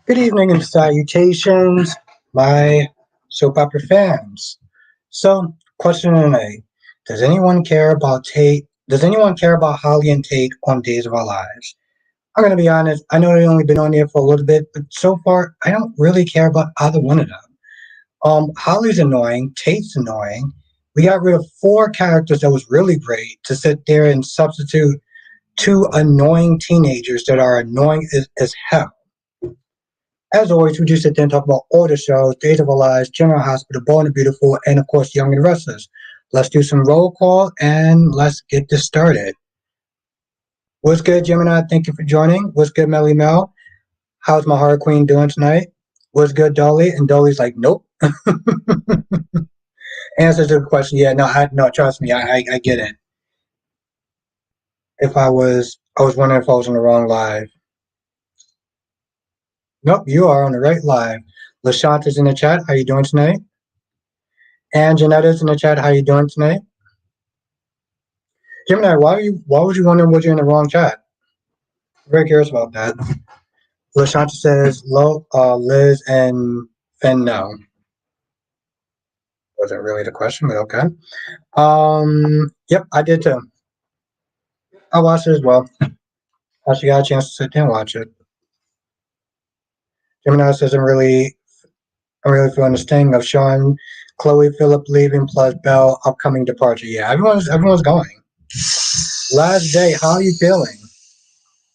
Good evening and salutations, my soap opera fans. So, question tonight: Does anyone care about Tate? Does anyone care about Holly and Tate on Days of Our Lives? I'm gonna be honest. I know they've only been on there for a little bit, but so far I don't really care about either one of them. Holly's annoying. Tate's annoying. We got rid of four characters that was really great to sit there and substitute two annoying teenagers that are annoying as hell. As always, we do sit there and talk about all the shows, Days of Our Lives, General Hospital, Bold and Beautiful, and of course, Young and Restless. Let's do some roll call and let's get this started. What's good, Gemini? Thank you for joining. What's good, Melly Mel? How's my Heart Queen doing tonight? What's good, Dolly? And Dolly's like, nope. Answer to the question, yeah, no, trust me, I get it. I was wondering if I was on the wrong live. Nope, you are on the right live. LaShanta's in the chat. How you doing tonight? And Janetta's in the chat. How you doing tonight? Gemini, why was you wondering was you in the wrong chat? I'm very curious about that. LaShanta says Liz and Finn no. Wasn't really the question, but okay. Yep, I did too. I watched it as well. Actually got a chance to sit there and watch it. Gemini says I'm really feeling the sting of Sean, Chloe, Philip leaving plus Belle upcoming departure. Yeah, everyone's going. Last day, how are you feeling?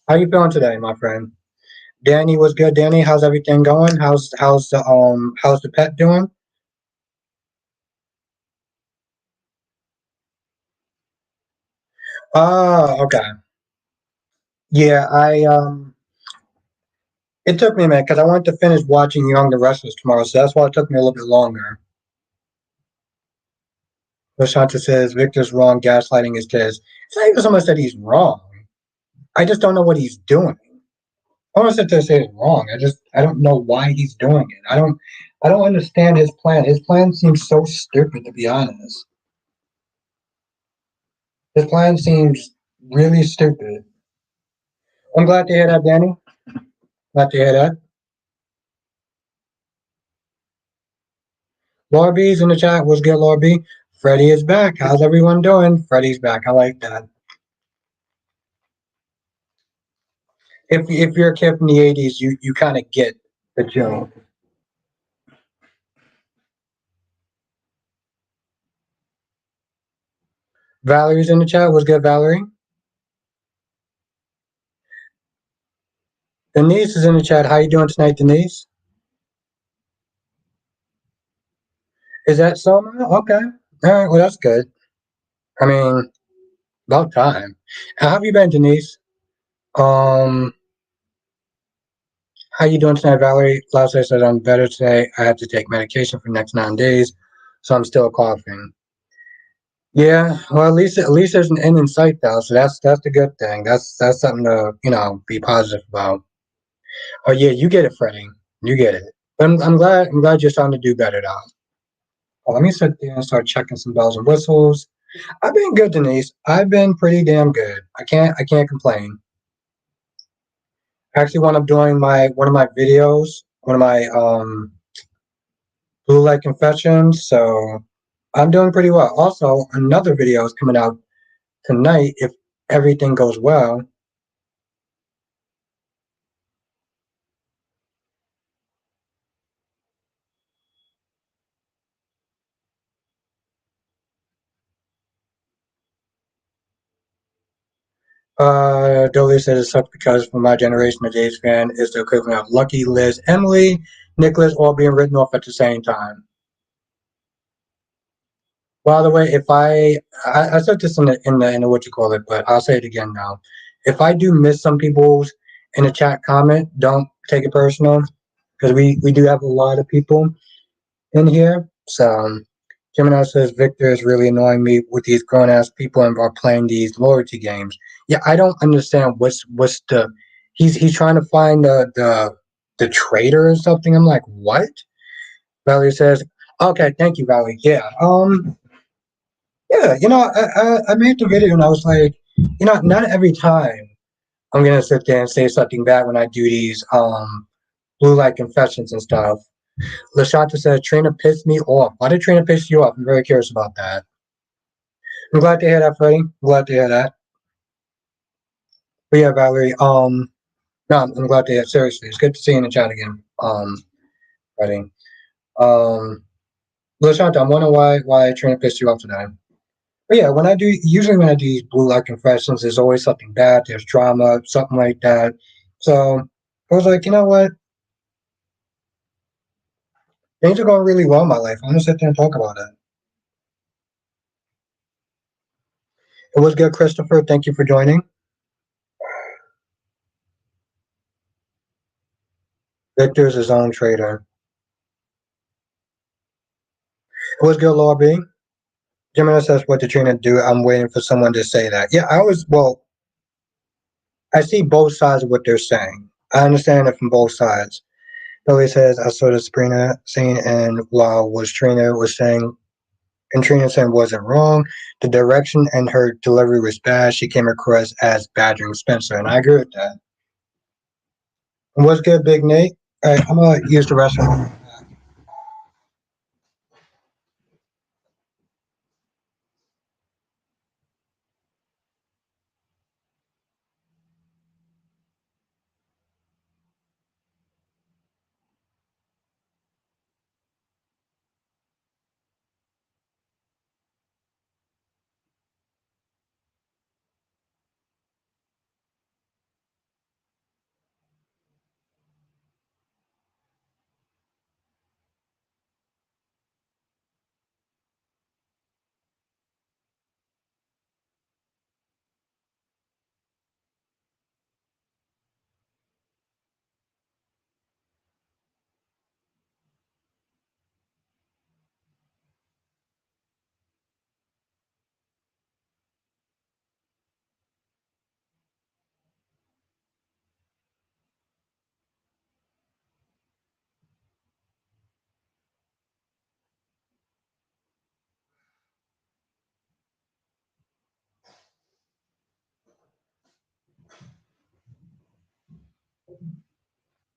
How are you feeling today, my friend? Danny was good. Danny, how's everything going? How's the pet doing? Oh, okay. Yeah, it took me a minute because I wanted to finish watching Young the Restless tomorrow, so that's why it took me a little bit longer. Lashanta says Victor's wrong, gaslighting his kids. It's not even someone said he's wrong. I just don't know what he's doing. I don't sit there and say it's wrong. I don't know why he's doing it. I don't understand his plan. His plan seems so stupid, to be honest. His plan seems really stupid. I'm glad to hear that, Danny. Glad to hear that. Lorby's in the chat. What's good, Lorby? Freddie is back. How's everyone doing? Freddie's back. I like that. If you're a kid from the '80s, you kind of get the joke. Valerie's in the chat. What's good, Valerie? Denise is in the chat. How you doing tonight, Denise? Is that Soma? Okay. All right. Well, that's good. I mean, about time. How have you been, Denise? Um, how you doing tonight, Valerie? Last I said I'm better today. I have to take medication for the next 9 days, so I'm still coughing. Yeah, well, at least there's an end in sight though, so that's the good thing. That's something to be positive about. Oh yeah, you get it, Freddie. You get it. But I'm glad you're starting to do better though. Well, let me sit there and start checking some bells and whistles. I've been good, Denise. I've been pretty damn good. I can't complain. Actually, when I'm doing one of my videos, one of my blue light confessions, so I'm doing pretty well. Also, another video is coming out tonight if everything goes well. Dolly says it sucks because for my generation, a James fan is the equivalent of Lucky, Liz, Emily, Nicholas, all being written off at the same time. By the way, if I said this in the what you call it, but I'll say it again now. If I do miss some people's in the chat comment, don't take it personal because we do have a lot of people in here. So Gemini says Victor is really annoying me with these grown ass people and are playing these loyalty games. Yeah, I don't understand what's the he's trying to find the traitor or something. I'm like, what? Valerie says, okay, thank you, Valerie. Yeah. Yeah, I made the video and I was like, not every time I'm gonna sit there and say something bad when I do these blue light confessions and stuff. Lashanta said, Trina pissed me off. Why did Trina piss you off? I'm very curious about that. I'm glad to hear that, Freddie. I'm glad to hear that. But yeah, Valerie, no, I'm glad to hear. Seriously, it's good to see you in the chat again. Freddie. Um, Lashanta, I'm wondering why Trina pissed you off today. But yeah, usually when I do these blue light confessions, there's always something bad. There's drama, something like that. So I was like, you know what? Things are going really well in my life. I'm gonna sit there and talk about it. It was good, Christopher. Thank you for joining. Victor's his own trader. It was good, Law B. Gemini says, what did Trina do? I'm waiting for someone to say that. Yeah, I see both sides of what they're saying. I understand it from both sides. Billy says, I saw the Sabrina scene, and while was Trina was saying, and Trina saying wasn't wrong, the direction and her delivery was bad. She came across as badgering Spencer, and I agree with that. And what's good, Big Nate? All right, I'm gonna use the restroom.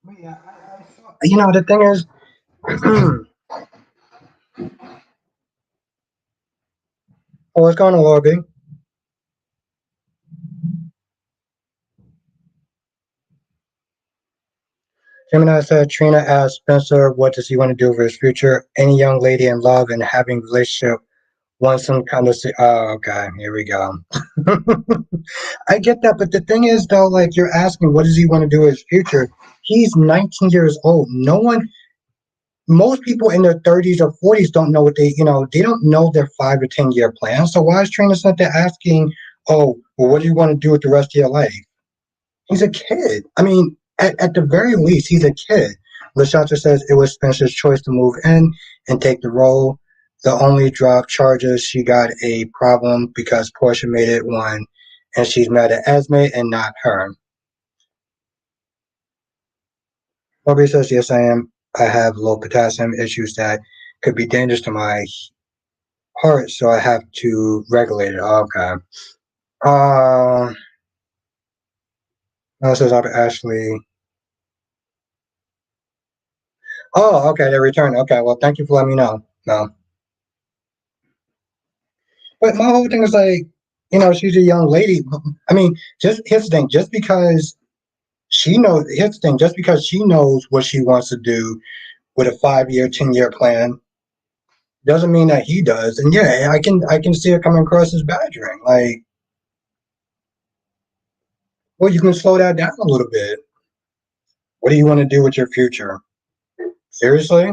Yeah, the thing is, what's going on, Lobby? Gemini said, Trina asked Spencer, what does he want to do for his future? Any young lady in love and having relationship wants some kind of, oh, okay, here we go. I get that, but the thing is, though, like, you're asking, what does he want to do with his future? He's 19 years old. Most people in their 30s or 40s don't know they don't know their 5 to 10 year plan. So why is Trina Center asking, oh, well, what do you want to do with the rest of your life? He's a kid. I mean, at the very least, he's a kid. LaShanta says it was Spencer's choice to move in and take the role. The only drop charges she got a problem because Portia made it one, and she's mad at Esme and not her. Bobby says, yes, I am. I have low potassium issues that could be dangerous to my heart, so I have to regulate it. Okay. Uh, no, says Ashley. Oh, okay, they returned. Okay, well, thank you for letting me know. No. But my whole thing is like, she's a young lady. I mean, just here's the thing, just because she knows what she wants to do with a 5 year, 10 year plan, doesn't mean that he does. And yeah, I can see it coming across as badgering. Like, well, you can slow that down a little bit. What do you want to do with your future? Seriously?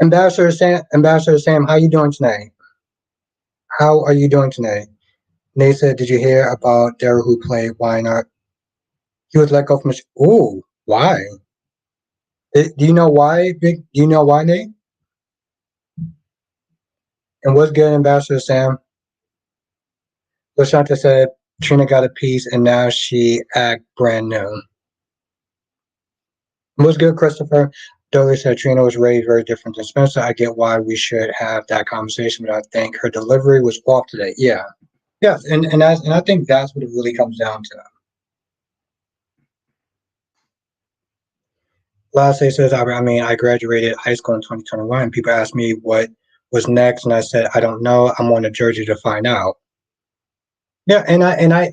Ambassador Sam, how you doing tonight? How are you doing tonight? Nate said, did you hear about Daryl who played Why Not? He was let go from his. Ooh, why? Do you know why, Vic? Do you know why, Nate? And what's good, Ambassador Sam? Lashanta said Trina got a piece and now she act brand new. What's good, Christopher? Douglas said Trina was raised very different than Spencer. I get why we should have that conversation, but I think her delivery was off today. Yeah. Yes, and I think that's what it really comes down to. Last day says, I mean, I graduated high school in 2021. People asked me what was next, and I said, I don't know. I'm on to Jersey to find out. Yeah, and I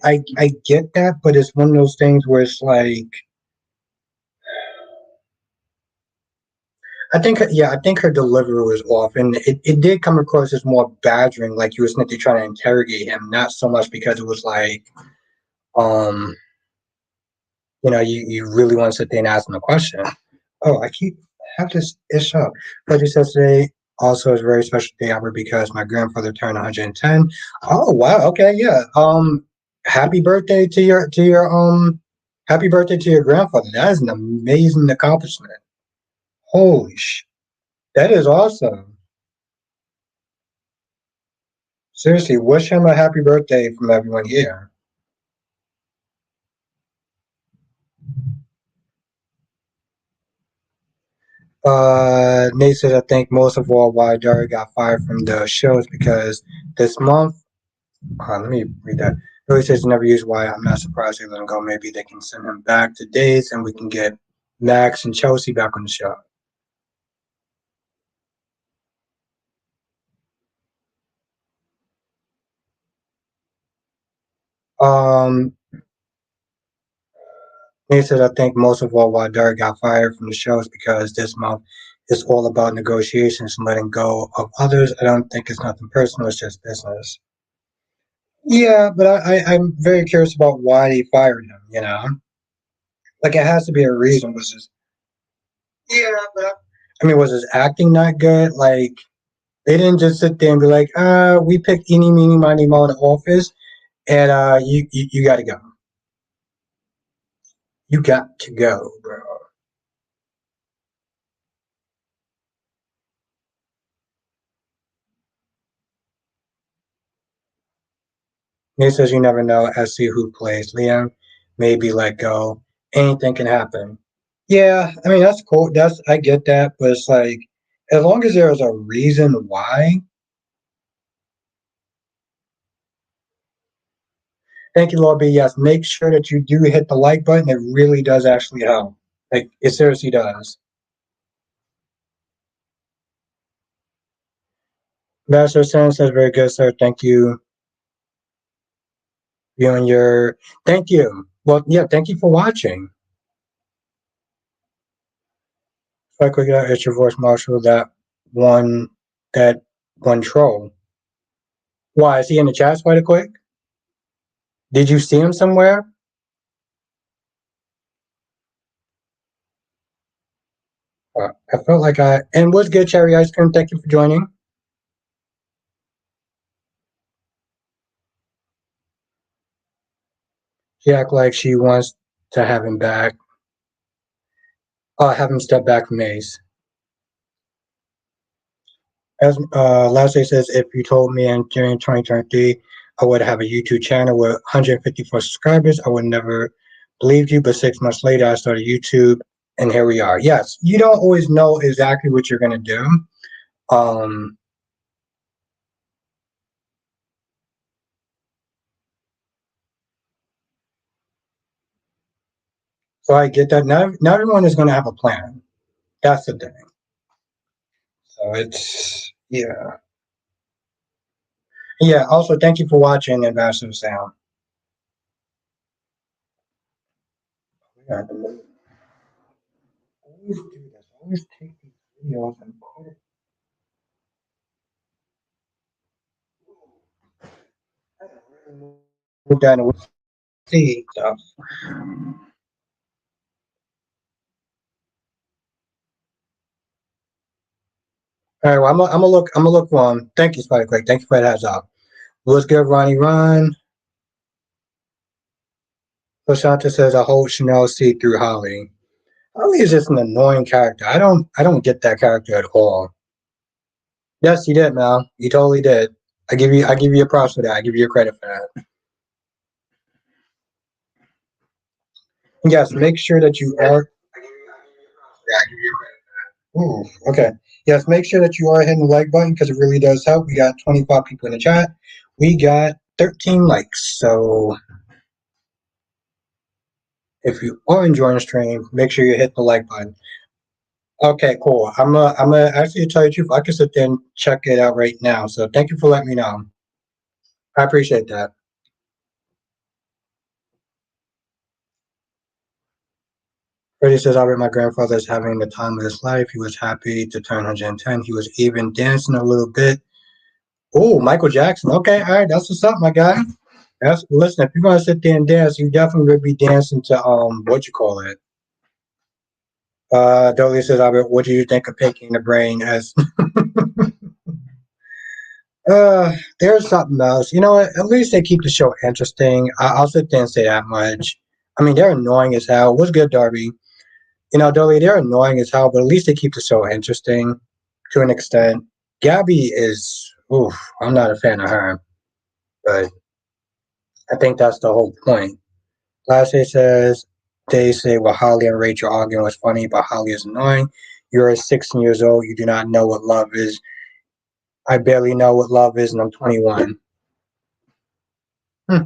get that, but it's one of those things where it's like, I think her delivery was off, and it did come across as more badgering, like you was simply trying to interrogate him, not so much because it was like, um, you really want to sit there and ask him a question. Oh, I keep have this ish up. But he says today also is a very special day ever because my grandfather turned 110. Oh wow, okay, yeah. Happy birthday to happy birthday to your grandfather. That is an amazing accomplishment. Holy sh! That is awesome. Seriously, wish him a happy birthday from everyone here. Nate says, I think most of all why Jerry got fired from the show is because this month, let me read that. Billy says, never use why. I'm not surprised they let him go. Maybe they can send him back to days and we can get Max and Chelsea back on the show. Um, Nate says, I think most of all why Derek got fired from the show is because this month is all about negotiations and letting go of others. I don't think it's nothing personal. It's just business. Yeah, but I'm very curious about why they fired him. Like it has to be a reason. Was his Yeah, but I mean, was his acting not good? Like they didn't just sit there and be like, we picked eeny, meeny, miny, mo in the office, and you got to go. You got to go, bro. Nate says you never know as to who plays Liam. Maybe let go. Anything can happen. Yeah, I mean that's cool. I get that, but it's like as long as there is a reason why. Thank you, Lord B. Yes, make sure that you do hit the like button. It really does actually help. Like it seriously does. Master Sen says very good, sir. Thank you. You and your thank you. Well, yeah, thank you for watching. If I could get out, it's your voice, Marshall. One, that one troll. Why is he in the chat? Quite quick. Did you see him somewhere? I felt like I. And what's good, Cherry Ice Cream? Thank you for joining. She act like she wants to have him back. Have him step back from Ace. As Leslie says, if you told me in during 2023 I would have a YouTube channel with 154 subscribers, I would never believed you. But 6 months later, I started YouTube, and here we are. Yes, you don't always know exactly what you're gonna do. Um, so I get that. Not everyone is gonna have a plan. That's the thing. So it's yeah. Also, thank you for watching Ambassador Sound. Yeah, always do this. Always take these videos and put it. Move that and see stuff. All right, well, I'm gonna look for him. Thank you, Spider Quake. Thank you for that heads up. What's good, Ronnie Ron? Lashanta says, I hope Chanel see through Holly. Holly is just an annoying character. I don't get that character at all. Yes, you did, Mel. You totally did. I give you a props for that. I give you a credit for that. Yes, make sure that you are. Yeah, I give you credit. Ooh, okay. Yes, make sure that you are hitting the like button because it really does help. We got 25 people in the chat. We got 13 likes. So if you are enjoying the stream, make sure you hit the like button. Okay, cool. I'm gonna actually tell you the truth. I can sit there and check it out right now. So thank you for letting me know. I appreciate that. Freddie says, Albert, my grandfather is having the time of his life. He was happy to turn 110. He was even dancing a little bit. Oh, Michael Jackson. Okay, all right, that's what's up, my guy. That's listen. If you're gonna sit there and dance, you definitely would be dancing to what you call it. Dolly says, Albert, what do you think of picking the brain as? There's something else. You know what? At least they keep the show interesting. I'll sit there and say that much. I mean, they're annoying as hell. What's good, Darby? You know, Dolly, they're annoying as hell, but at least they keep the show interesting to an extent. Gabby is, oof, I'm not a fan of her, but I think that's the whole point. Last day says, they say, well, Holly and Rachel arguing was funny, but Holly is annoying. You're 16 years old. You do not know what love is. I barely know what love is, and I'm 21. Hmm.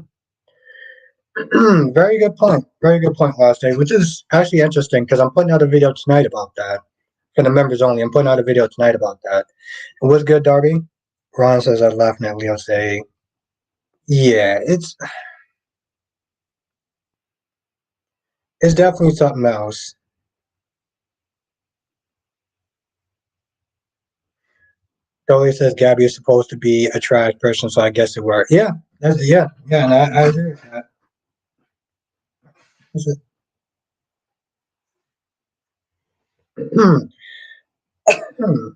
Very good point. Very good point, last day, which is actually interesting because I'm putting out a video tonight about that. For the members only, I'm putting out a video tonight about that. And what's good, Darby? Ron says, I'm laughing at Leo say, yeah, it's definitely something else. Dolly says Gabby is supposed to be a trash person, so I guess it worked. Yeah, yeah, and I agree with that. Hmm, hmm,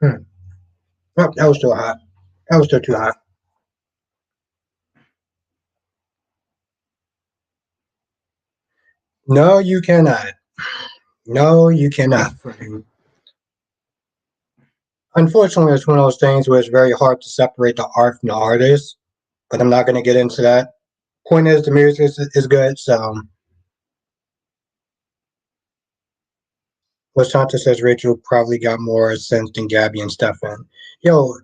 hmm. Oh, that was still hot. That was still too hot. No, you cannot. No, you cannot. Unfortunately, it's one of those things where it's very hard to separate the art from the artist, but I'm not going to get into that. Point is, the music is good, so. Lashanta says Rachel probably got more sense than Gabby and Stefan. Yo,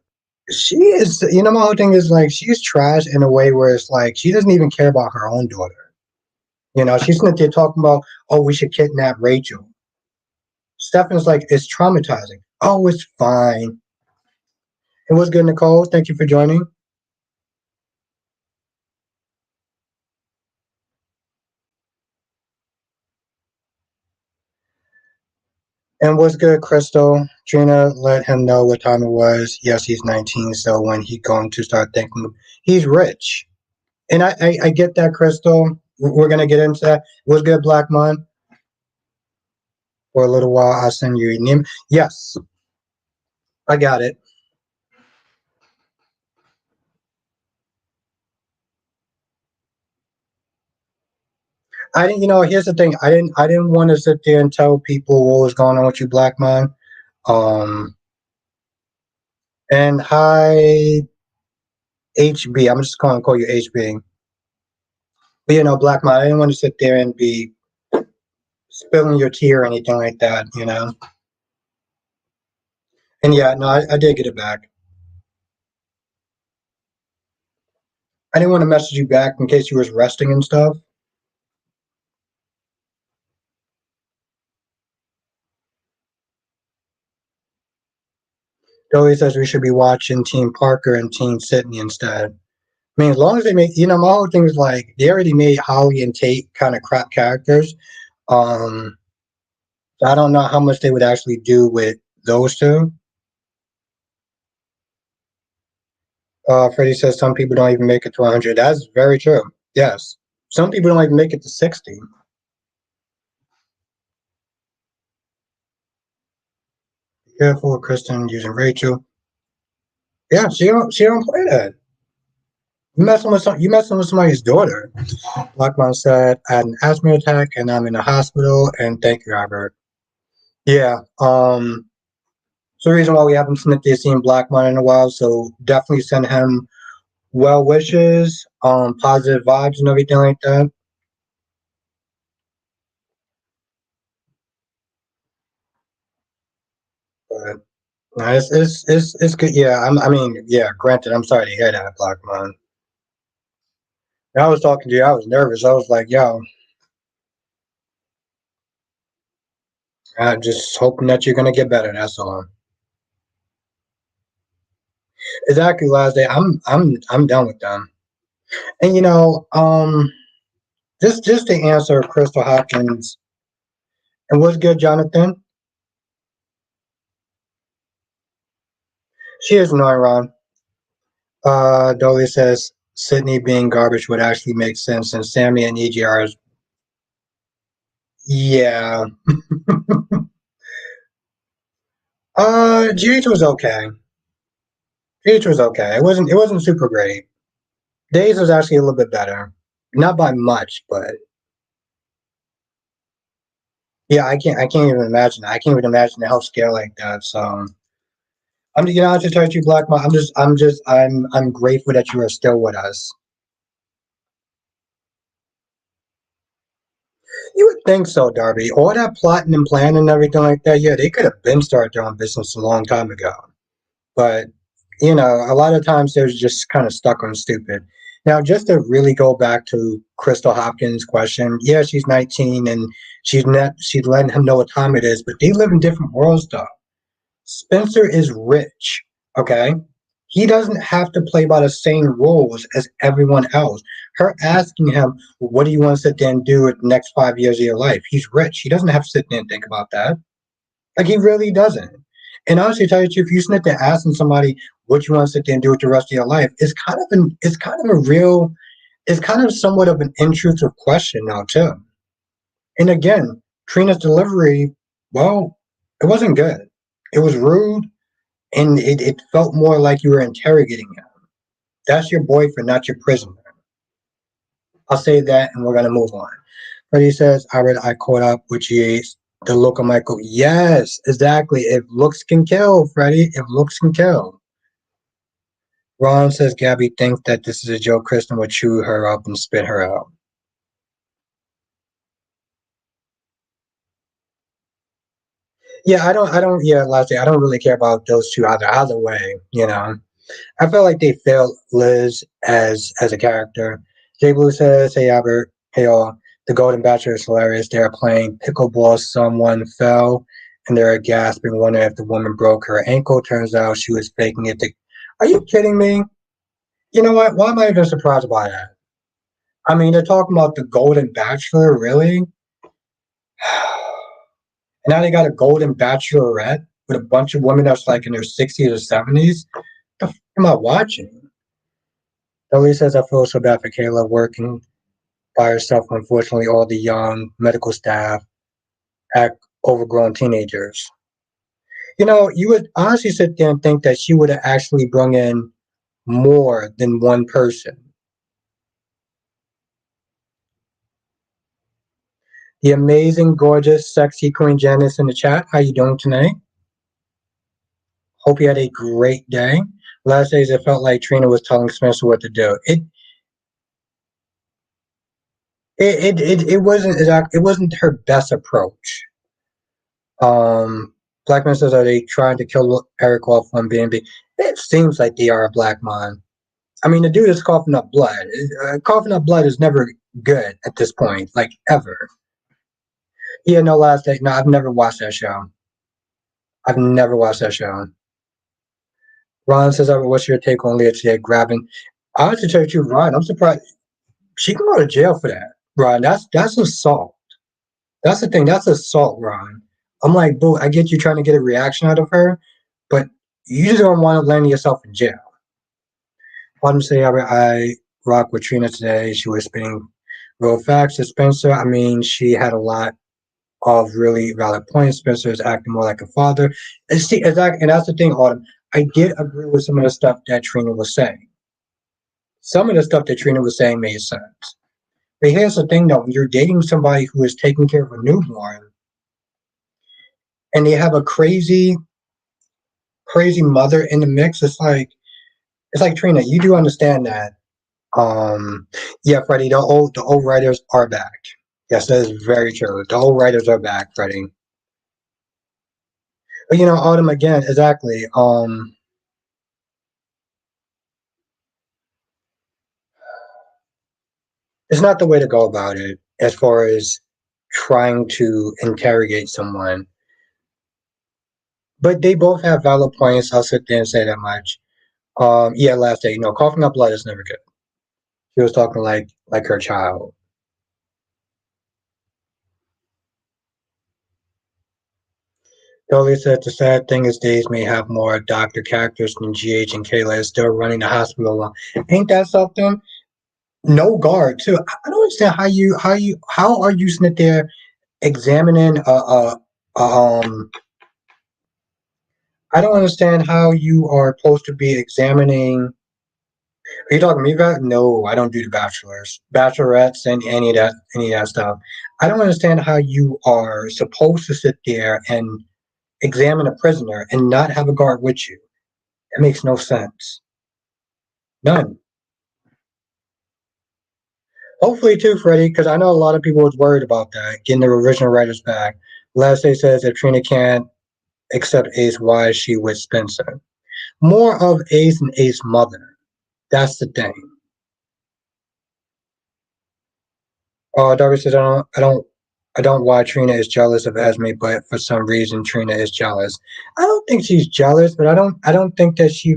she is, you know, my whole thing is like, she's trash in a way where it's like, she doesn't even care about her own daughter. You know, she's not there talking about, oh, we should kidnap Rachel. Stefan's like, it's traumatizing. Oh, it's fine. And what's good, Nicole? Thank you for joining. And what's good, Crystal? Trina let him know what time it was. Yes, he's 19, so when he going to start thinking, he's rich. And I get that, Crystal. We're going to get into that. What's good, Black Mon? For a little while, I'll send you a name. Yes, I got it. I didn't, you know, here's the thing. I didn't want to sit there and tell people what was going on with you, Black Mon. Um, and hi, HB. I'm just going to call you HB. But, you know, Black Mon, I didn't want to sit there and be spilling your tea or anything like that, you know. And yeah, no, I did get it back. I didn't want to message you back in case you was resting and stuff. Joey says we should be watching Team Parker and Team Sydney instead. I mean, as long as they make, you know, my whole thing is like they already made Holly and Tate kind of crap characters. Um, so I don't know how much they would actually do with those two. Freddie says some people don't even make it to 100. That's very true. Yes, some people don't even make it to 60. Be careful, Kristen using Rachel. Yeah, she don't play that. You messing with somebody's daughter. Blackmon said, I had an asthma attack and I'm in the hospital. And thank you, Robert. Yeah. So the reason why we haven't seen Blackmon in a while, so definitely send him well wishes, positive vibes and everything like that. But no, it's good. Yeah, I mean, yeah. Granted, I'm sorry to hear that, Black man. When I was talking to you, I was nervous. I was like, yo, I'm just hoping that you're gonna get better. That's all. Exactly. Last day, I'm done with them. And just to answer Crystal Hopkins, and what's good, Jonathan? She is annoying, Ron. Dolly says Sydney being garbage would actually make sense, and Sammy and EGR is yeah. GH was okay. GH was okay. It wasn't super great. Days was actually a little bit better, not by much, but yeah, I can't even imagine. I can't even imagine a health scale like that. So I'm to tell you, Black Mom, I'm grateful that you are still with us. You would think so, Darby. All that plotting and planning and everything like that, yeah, they could have been started their own business a long time ago. But, a lot of times they're just kind of stuck on stupid. Now, just to really go back to Crystal Hopkins' question, yeah, she's 19 and she's letting him know what time it is, but they live in different worlds, though. Spencer is rich, okay? He doesn't have to play by the same rules as everyone else. Her asking him, what do you want to sit there and do with the next 5 years of your life? He's rich. He doesn't have to sit there and think about that. Like, he really doesn't. And honestly, tell you the truth, if you sit there asking somebody what you want to sit there and do with the rest of your life, it's kind of somewhat of an intrusive question now, too. And again, Trina's delivery, well, it wasn't good. It was rude, and it felt more like you were interrogating him. That's your boyfriend, not your prisoner. I'll say that, and we're gonna move on. Freddie says, I caught up with you. The look of Michael. Yes, exactly. If looks can kill, Freddie. If looks can kill. Ron says Gabby thinks that this is a joke. Kristen would chew her up and spit her out. Yeah, yeah, lastly, I don't really care about those two either way. I felt like they failed Liz as a character. Jay Blue says, "Hey Albert, hey all. The Golden Bachelor is hilarious. They are playing pickleball. Someone fell, and they're gasping, wondering if the woman broke her ankle. Turns out she was faking it. Are you kidding me? You know what? Why am I even surprised by that? I mean, they're talking about the Golden Bachelor, really? And now they got a Golden Bachelorette with a bunch of women that's like in their 60s or 70s. The f am I watching? Dolly says, I feel so bad for Kayla working by herself. Unfortunately, all the young medical staff act overgrown teenagers. You would honestly sit there and think that she would have actually brung in more than one person. The amazing, gorgeous, sexy Queen Janice in the chat. How you doing tonight? Hope you had a great day. Last days, it felt like Trina was telling Spencer what to do. It wasn't her best approach. Blackman says, are they trying to kill Eric off on BNB? It seems like they are a black man. I mean, the dude is coughing up blood. Coughing up blood is never good at this point, like ever. Yeah, no, last day. No, I've never watched that show. I've never watched that show. Ron says, what's your take on Leah today grabbing? I have to tell you, Ron, I'm surprised. She can go to jail for that, Ron. That's assault. That's the thing. That's assault, Ron. I'm like, boo, I get you trying to get a reaction out of her, but you just don't want to land yourself in jail. Let me say I rock with Trina today. She was spinning real facts to Spencer. I mean, she had a lot of really valid points. Spencer is acting more like a father. And see, exactly, and that's the thing, Autumn. I did agree with some of the stuff that Trina was saying. Some of the stuff that Trina was saying made sense. But here's the thing, though: when you're dating somebody who is taking care of a newborn, and they have a crazy, crazy mother in the mix, it's like it's like Trina, you do understand that. Um, yeah, Freddie, the old writers are back. Yes, that is very true. The old writers are back, Freddie. But Autumn again, exactly. It's not the way to go about it as far as trying to interrogate someone. But they both have valid points. I'll sit there and say that much. Yeah, last day, coughing up blood is never good. She was talking like her child. Dolly said the sad thing is Days may have more doctor characters than GH and Kayla is still running the hospital alone. Ain't that something? No guard too. I don't understand how are you sitting there examining a I don't understand how you are supposed to be examining. Are you talking to me about? No, I don't do the bachelors, bachelorettes, and any of that stuff. I don't understand how you are supposed to sit there and examine a prisoner and not have a guard with you. It makes no sense. None. Hopefully too, Freddie, because I know a lot of people was worried about that, getting the original writers back. Last day says if Trina can't accept Ace, why is she with Spencer? More of Ace and Ace mother. That's the thing. Darby says I don't why Trina is jealous of Esme, but for some reason Trina is jealous. I don't think she's jealous, but I don't think that she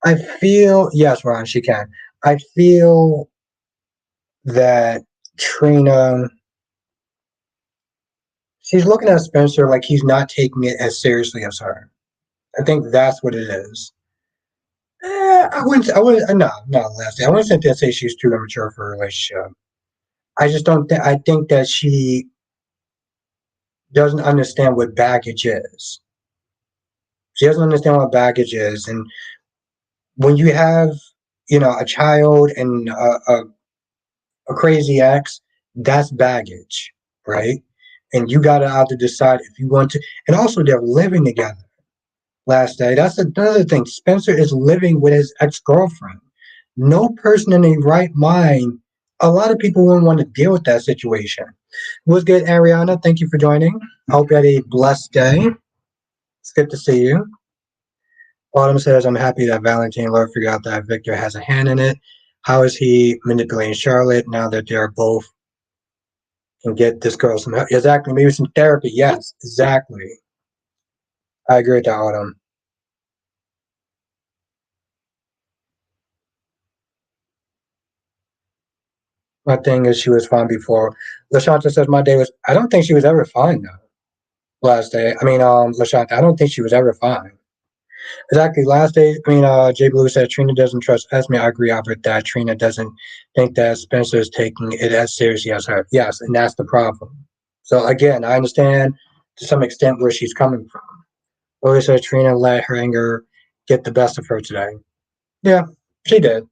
I feel yes, Ron, she can. I feel that Trina she's looking at Spencer like he's not taking it as seriously as her. I think that's what it is. No, Leslie. I wouldn't sit there and say she's too immature for a relationship. I just don't think, I think that she doesn't understand what baggage is. She doesn't understand what baggage is. And when you have, a child and a crazy ex, that's baggage, right? And you got to have to decide if you want to. And also, they're living together. Last day. That's another thing. Spencer is living with his ex girlfriend. No person in their right mind, a lot of people wouldn't want to deal with that situation. What's good, Ariana? Thank you for joining. I hope you had a blessed day. It's good to see you. Autumn says, I'm happy that Valentine Love figured out that Victor has a hand in it. How is he manipulating Charlotte now that they're both can get this girl some help? Exactly. Maybe some therapy. Yes, exactly. I agree with that, Autumn. My thing is, she was fine before. LaShanta says, my day was, I don't think she was ever fine, though. Last day. I mean, LaShanta, I don't think she was ever fine. Exactly. Last day, Jay Blue said Trina doesn't trust Esme. I agree, Albert, that Trina doesn't think that Spencer is taking it as seriously as her. Yes, and that's the problem. So again, I understand to some extent where she's coming from. Lily said Trina let her anger get the best of her today. Yeah, she did.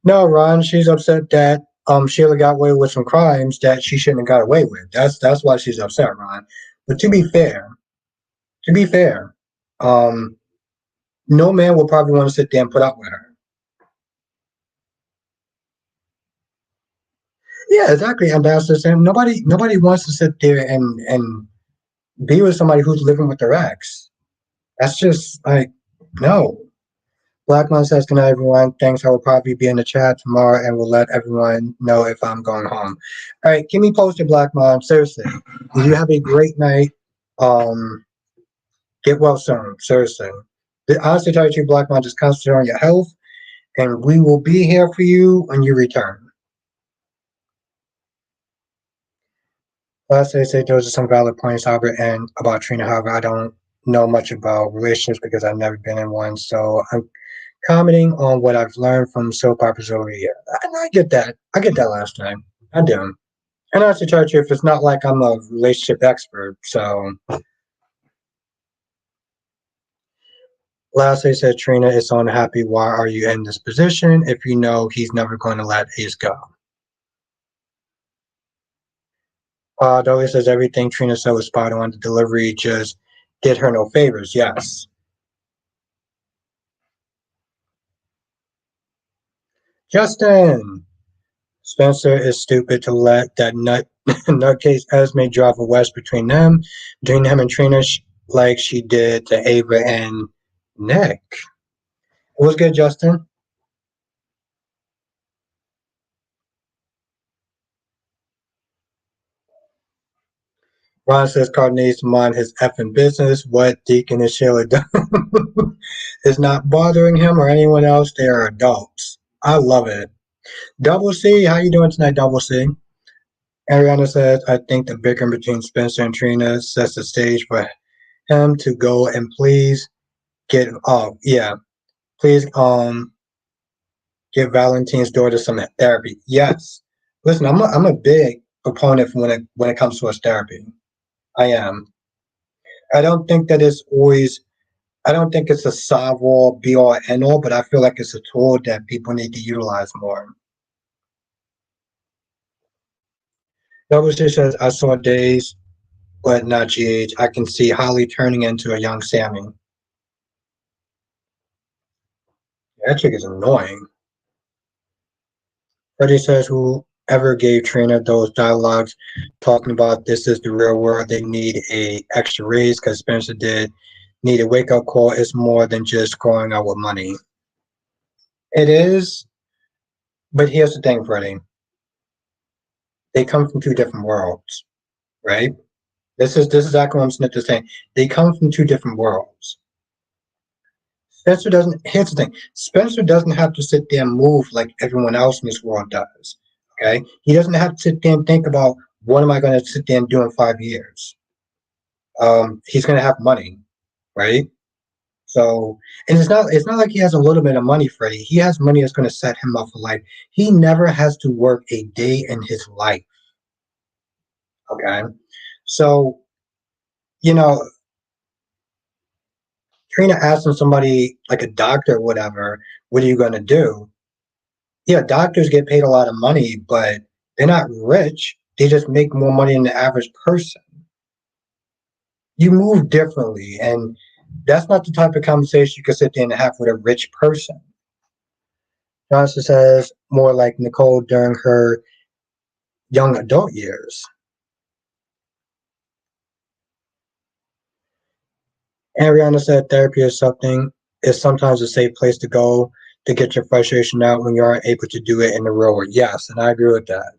No, Ron, she's upset that Sheila got away with some crimes that she shouldn't have got away with. That's why she's upset, Ron. But to be fair, um, no man will probably want to sit there and put up with her. Yeah, exactly, Ambassador Sam. Nobody wants to sit there and be with somebody who's living with their ex. That's just like no. Blackmon says good night, everyone. Thanks. I will probably be in the chat tomorrow and will let everyone know if I'm going home. All right, keep me posted, Blackmon. Seriously, you have a great night. Um, get well soon. Seriously. Honestly, tell you, the truth, Blackmon, just concentrate on your health, and we will be here for you when you return. Last I say those are some valid points, Albert, and about Trina. However, I don't know much about relationships because I've never been in one. So I'm commenting on what I've learned from soap operas over the years. And I get that. I get that last time. I do. And honestly, tell you, if it's not like I'm a relationship expert. So last I said, Trina is so unhappy. Why are you in this position if you know he's never going to let Ace go? Dolly says everything Trina said was spot on. The delivery just did her no favors. Yes. Justin. Spencer is stupid to let that nutcase Esme drive a west between him and Trina, like she did to Ava and Nick. What's good, Justin? Ron says Carl needs to mind his effing business. What Deacon and Sheila do is not bothering him or anyone else. They are adults. I love it. Double C, how you doing tonight, Double C? Ariana says, I think the bickering between Spencer and Trina sets the stage for him to go and please yeah, please give Valentine's daughter some therapy. Yes. Listen, I'm a big proponent when it comes to us therapy. I am. I don't think that it's always I don't think it's a solve all, be all, end all, but I feel like it's a tool that people need to utilize more. Double says, I saw Days, but not GH. I can see Holly turning into a young Sammy. That chick is annoying. Freddie says, whoever gave Trina those dialogues talking about this is the real world, they need a extra raise because Spencer did need a wake up call. It's more than just going out with money. It is, but here's the thing, Freddie. They come from two different worlds, right? This is exactly what I'm saying. They come from two different worlds. Spencer doesn't. Here's the thing. Spencer doesn't have to sit there and move like everyone else in this world does. Okay, he doesn't have to sit there and think about what am I going to sit there and do in 5 years. He's going to have money, right? So, and it's not like he has a little bit of money, Freddie. He has money that's going to set him up for life. He never has to work a day in his life. Okay, so you know, Trina asking somebody like a doctor or whatever, what are you going to do? Yeah, doctors get paid a lot of money, but they're not rich. They just make more money than the average person. You move differently, and that's not the type of conversation you can sit there and have with a rich person. Johnson says more like Nicole during her young adult years. Ariana said therapy is sometimes a safe place to go to get your frustration out when you aren't able to do it in the real world. Yes, and I agree with that.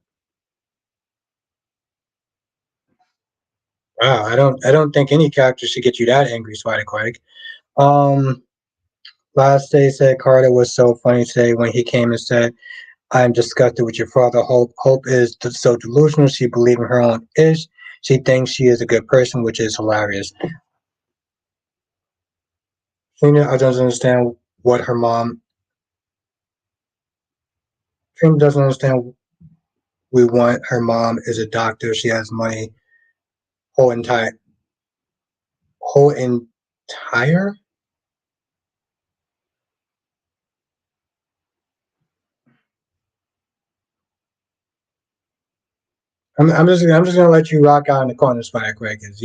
Wow, I don't think any character should get you that angry, Spider Quake. Um, last day said Carter was so funny today when he came and said, "I'm disgusted with your father. Hope is so delusional. She believes in her own ish. She thinks she is a good person, which is hilarious." Trina doesn't understand what her mom. Trina doesn't understand. We want her mom is a doctor. She has money. Whole entire whole entire. I'm just gonna let you rock out in the corner, Spider Quake, because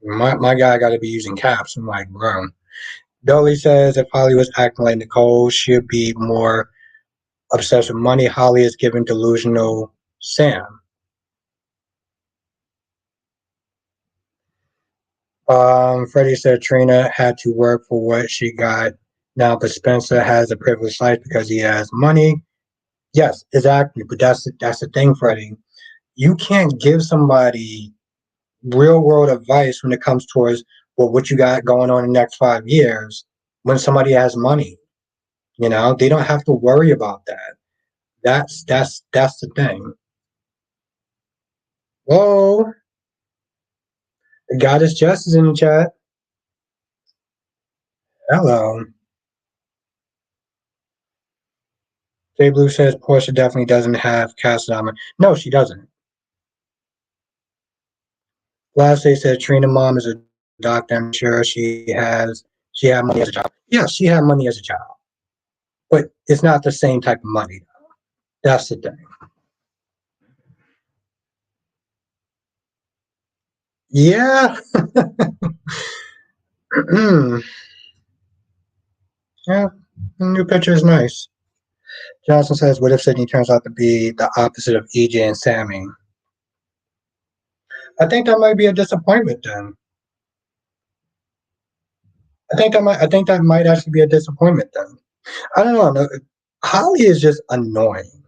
my guy got to be using caps. I'm like, bro. Dolly says if Holly was acting like Nicole, she'd be more obsessed with money. Holly is giving delusional Sam. Freddie said Trina had to work for what she got now, but Spencer has a privileged life because he has money. Yes, exactly. But that's the thing, Freddie. You can't give somebody real world advice when it comes towards what you got going on in the next 5 years when somebody has money. They don't have to worry about that. That's the thing. Whoa, the goddess Jess is in the chat. Hello. Jay Blue says Portia definitely doesn't have cast diamond. No, she doesn't. Last day said Trina mom is a doctor. I'm sure she had money as a child. Yeah, she had money as a child, but it's not the same type of money. That's the thing. Yeah. Yeah, the new picture is nice. Johnson says, what if Sydney turns out to be the opposite of EJ and Sammy? I think that might be a disappointment then. I think that might actually be a disappointment then. I don't know. No, Holly is just annoying.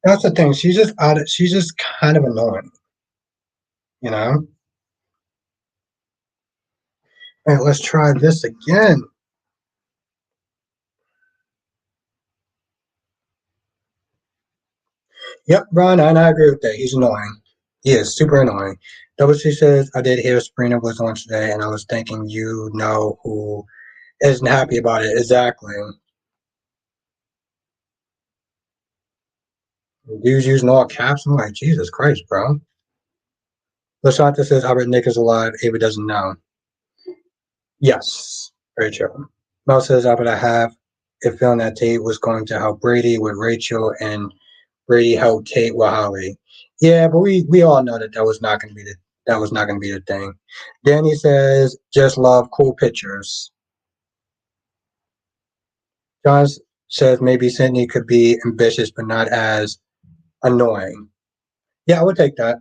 That's the thing. She's just kind of annoying, you know? All right, let's try this again. Yep, Ron, and I agree with that. He's annoying. He is super annoying. Double C says, I did hear Sabrina was on today, and I was thinking you know who isn't happy about it. Exactly. Dudes using all caps. I'm like, Jesus Christ, bro. Lashanta says, Albert Nick is alive. Ava doesn't know. Yes, very true. Mel says, Albert, I have a feeling that Tate was going to help Brady with Rachel and Brady helped Tate with Holly. Yeah, but we all know that that was not going to be the thing. Danny says, just love cool pictures. John says maybe Sydney could be ambitious but not as annoying. Yeah, I would take that.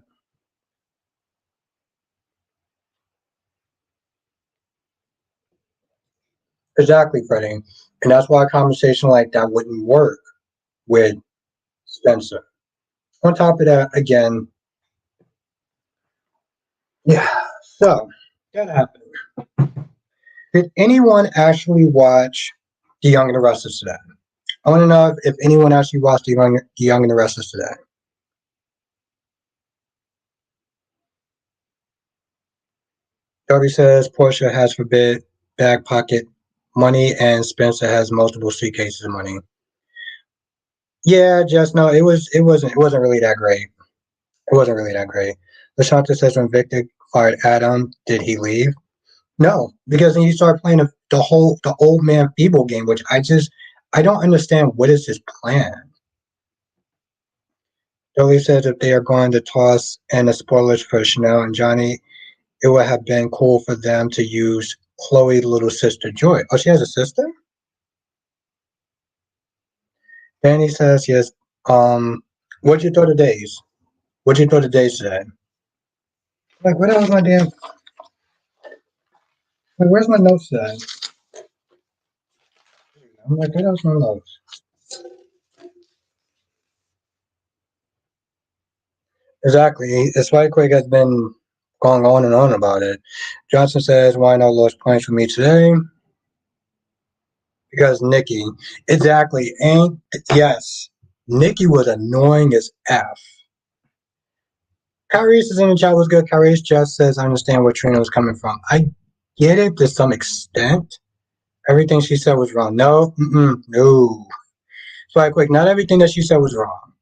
Exactly, Freddie. And that's why a conversation like that wouldn't work with Spencer. On top of that, again, yeah. So that happened. Did anyone actually watch The Young and the Restless today? I want to know if anyone actually watched The Young and the Restless today. Darby says Portia has forbid back pocket money and Spencer has multiple suitcases of money. Yeah, just no, it wasn't really that great. It wasn't really that great. LaShanta says when Victor fired Adam, did he leave? No, because then you start playing the old man feeble game, which I don't understand what is his plan. Jolie says if they are going to toss in the spoilers for Chanel and Johnny, it would have been cool for them to use Chloe's little sister Joy. Oh, she has a sister? Danny says yes. What'd you throw the days? What'd you throw the days today? Like, what else my damn? Like, where's my notes today? I'm like, what else my notes? Exactly. It's why Craig has been going on and on about it. Johnson says, why no lost points for me today? Because Nikki. Exactly. Ain't yes. Nikki was annoying as F. Kyrie's is in the chat was good. Kyrie's just says I understand where Trina was coming from. I get it to some extent. Everything she said was wrong. No, no. So like, quick, not everything that she said was wrong.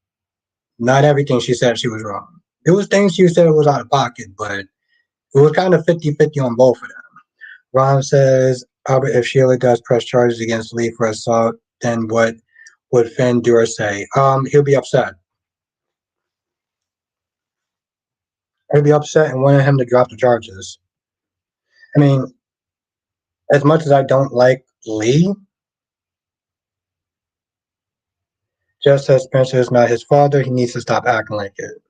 Not everything she said she was wrong. There was things she said was out of pocket, but it was kind of 50-50 on both of them. Ron says, Albert, if Sheila does press charges against Lee for assault, then what would Finn do or say? He'll be upset. He'll be upset and wanted him to drop the charges. I mean, as much as I don't like Lee, just as Spencer is not his father, he needs to stop acting like it.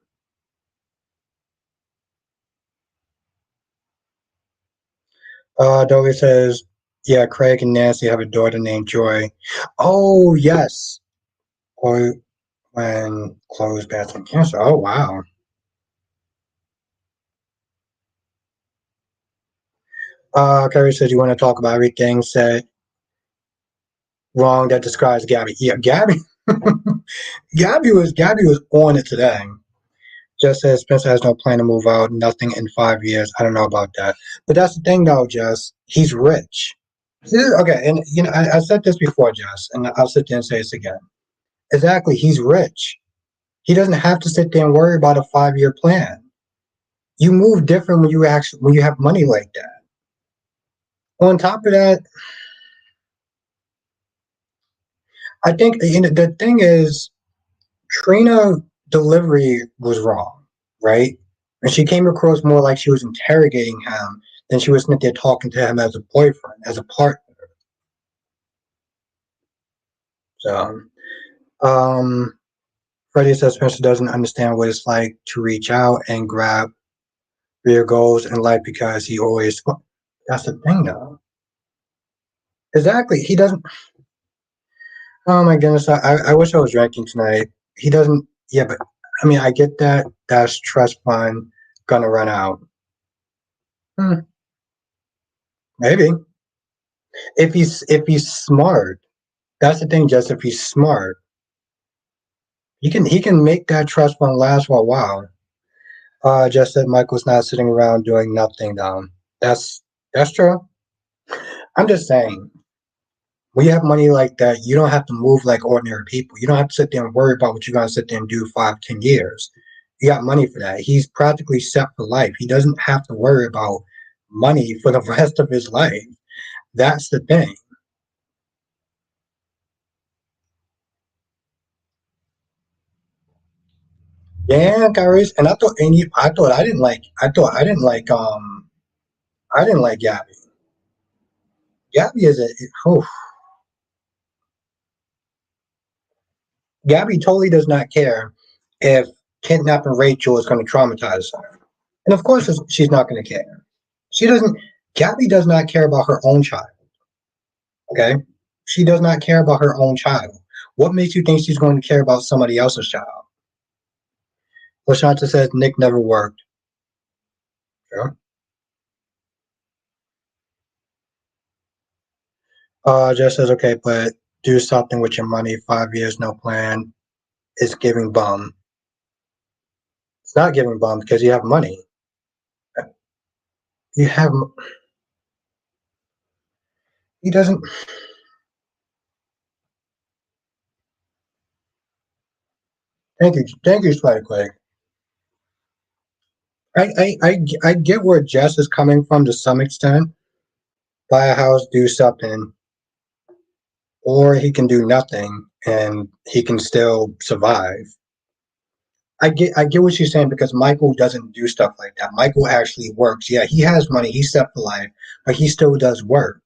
Dolly says, yeah, Craig and Nancy have a daughter named Joy. Oh, yes. Or when Chloe's battling cancer. Oh, wow. Carrie says, you want to talk about everything said wrong that describes Gabby. Yeah, Gabby. Gabby was on it today. Just says Spencer has no plan to move out, nothing in 5 years. I don't know about that. But that's the thing though, Jess. He's rich. Okay, and I said this before, Jess, and I'll sit there and say this again. Exactly, he's rich. He doesn't have to sit there and worry about a 5 year plan. You move different when you have money like that. On top of that, I think the thing is Trina. delivery was wrong, right? And she came across more like she was interrogating him than she was sitting there talking to him as a boyfriend, as a partner. So, um, Freddie says Spencer doesn't understand what it's like to reach out and grab your goals in life because he always. That's the thing, though. Exactly. He doesn't. Oh my goodness. I wish I was drinking tonight. He doesn't. Yeah, but I mean, I get that. That's trust fund gonna run out. Hmm, maybe if he's smart. That's the thing. Just if he's smart, he can make that trust fund last for a while. Just that Michael's not sitting around doing nothing. That's that's true. I'm just saying. When you have money like that, you don't have to move like ordinary people. You don't have to sit there and worry about what you're going to sit there and do 5, 10 years. You got money for that. He's practically set for life. He doesn't have to worry about money for the rest of his life. That's the thing. Yeah, Kyrie's, and I didn't like Gabby. Gabby is a oh, Gabby totally does not care if kidnapping Rachel is going to traumatize her, and of course she's not going to care. She doesn't. Gabby does not care about her own child. Okay, she does not care about her own child. What makes you think she's going to care about somebody else's child? Lashanta says Nick never worked. Sure. Just says okay, but do something with your money. 5 years, no plan. It's giving bum. It's not giving bum because you have money. You have. He doesn't. Thank you, Spider Quake. I get where Jess is coming from to some extent. Buy a house, do something, or he can do nothing and he can still survive. I get what she's saying because Michael doesn't do stuff like that. Michael actually works. Yeah, he has money, he's set for life, but he still does work.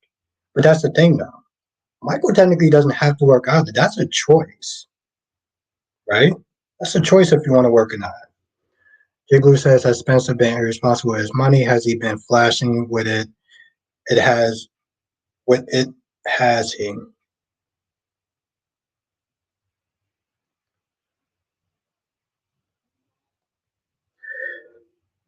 But that's the thing though. Michael technically doesn't have to work either. That's a choice, right? That's a choice if you want to work or not. Jay Blue says, has Spencer been irresponsible with his money? Has he been flashing with it? It has with it has he.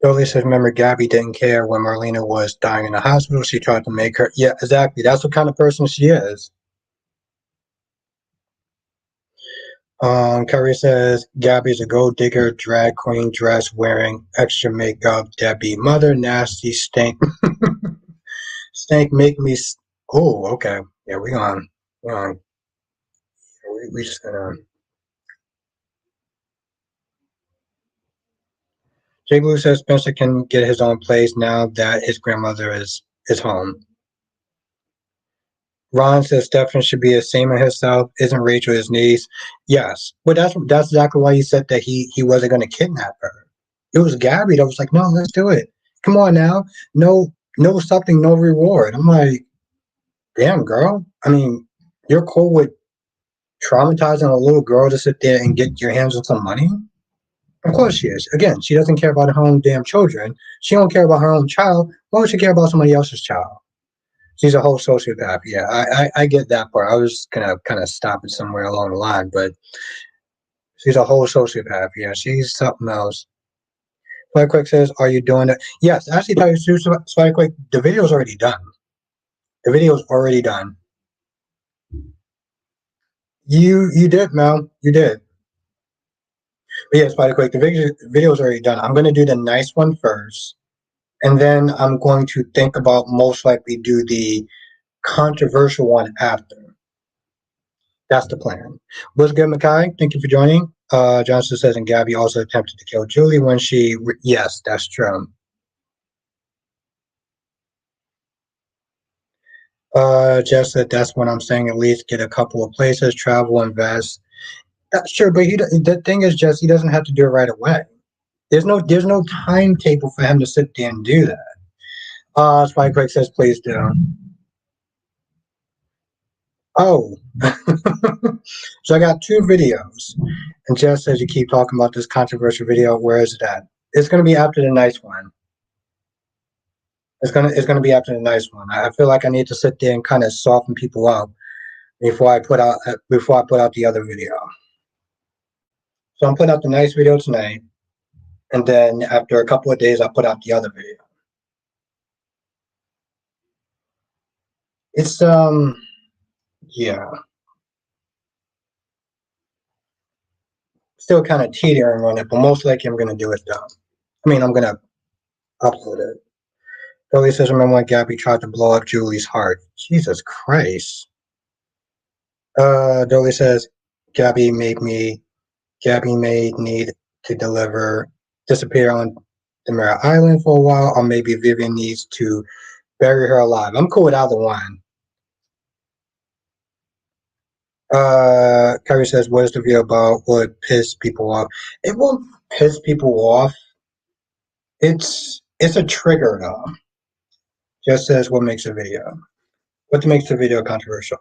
Dolly says, remember Gabby didn't care when Marlena was dying in the hospital. She tried to make her. Yeah, exactly. That's what kind of person she is. Curry says Gabby's a gold digger, drag queen, dress wearing, extra makeup, Debbie, mother, nasty, stink, stink, make me. Oh, okay. Yeah, we on. We on. We just gonna. Jay Blue says Spencer can get his own place now that his grandmother is home. Ron says Stefan should be ashamed of himself. Isn't Rachel his niece? Yes, but that's exactly why he said that he wasn't going to kidnap her. It was Gabby that was like, no, let's do it. Come on now, no something, no reward. I'm like, damn girl. I mean, you're cool with traumatizing a little girl to sit there and get your hands on some money? Of course she is. Again, she doesn't care about her own damn children. She don't care about her own child. Why would she care about somebody else's child? She's a whole sociopath. Yeah, I get that part. I was gonna kind of stop it somewhere along the line, but she's a whole sociopath. Yeah, she's something else. Spikequick says, "Are you doing it?" Yes, actually, tell you, Spikequick, the video's already done. The video's already done. You did, Mel. You did. But yeah, Spikequick, the video's already done. I'm gonna do the nice one first, and then I'm going to think about most likely do the controversial one after. That's the plan. What's good, Makai? Thank you for joining. Johnson says, and Gabby also attempted to kill Julie when she. Yes, that's true. Jeff said, that's what I'm saying. At least get a couple of places, travel, invest. That's true, but the thing is just he doesn't have to do it right away. There's no timetable for him to sit there and do that. Spike Quick says, please do. Oh, so I got two videos, and Jess says you keep talking about this controversial video. Where is it at? It's gonna be after the nice one. It's gonna be after the nice one. I feel like I need to sit there and kind of soften people up before I put out the other video. So I'm putting out the nice video tonight, and then after a couple of days, I'll put out the other video. It's yeah, still kind of teetering on it, but most likely I'm gonna do it though. I mean, I'm gonna upload it. Billy says, remember when Gabby tried to blow up Julie's heart? Jesus Christ. Dolly says, Gabby made need to disappear on the Mirror Island for a while, or maybe Vivian needs to bury her alive. I'm cool with either one. Kyrie says, what is the video about? Would piss people off? It won't piss people off. It's a trigger though. Just says what makes a video. What makes the video controversial?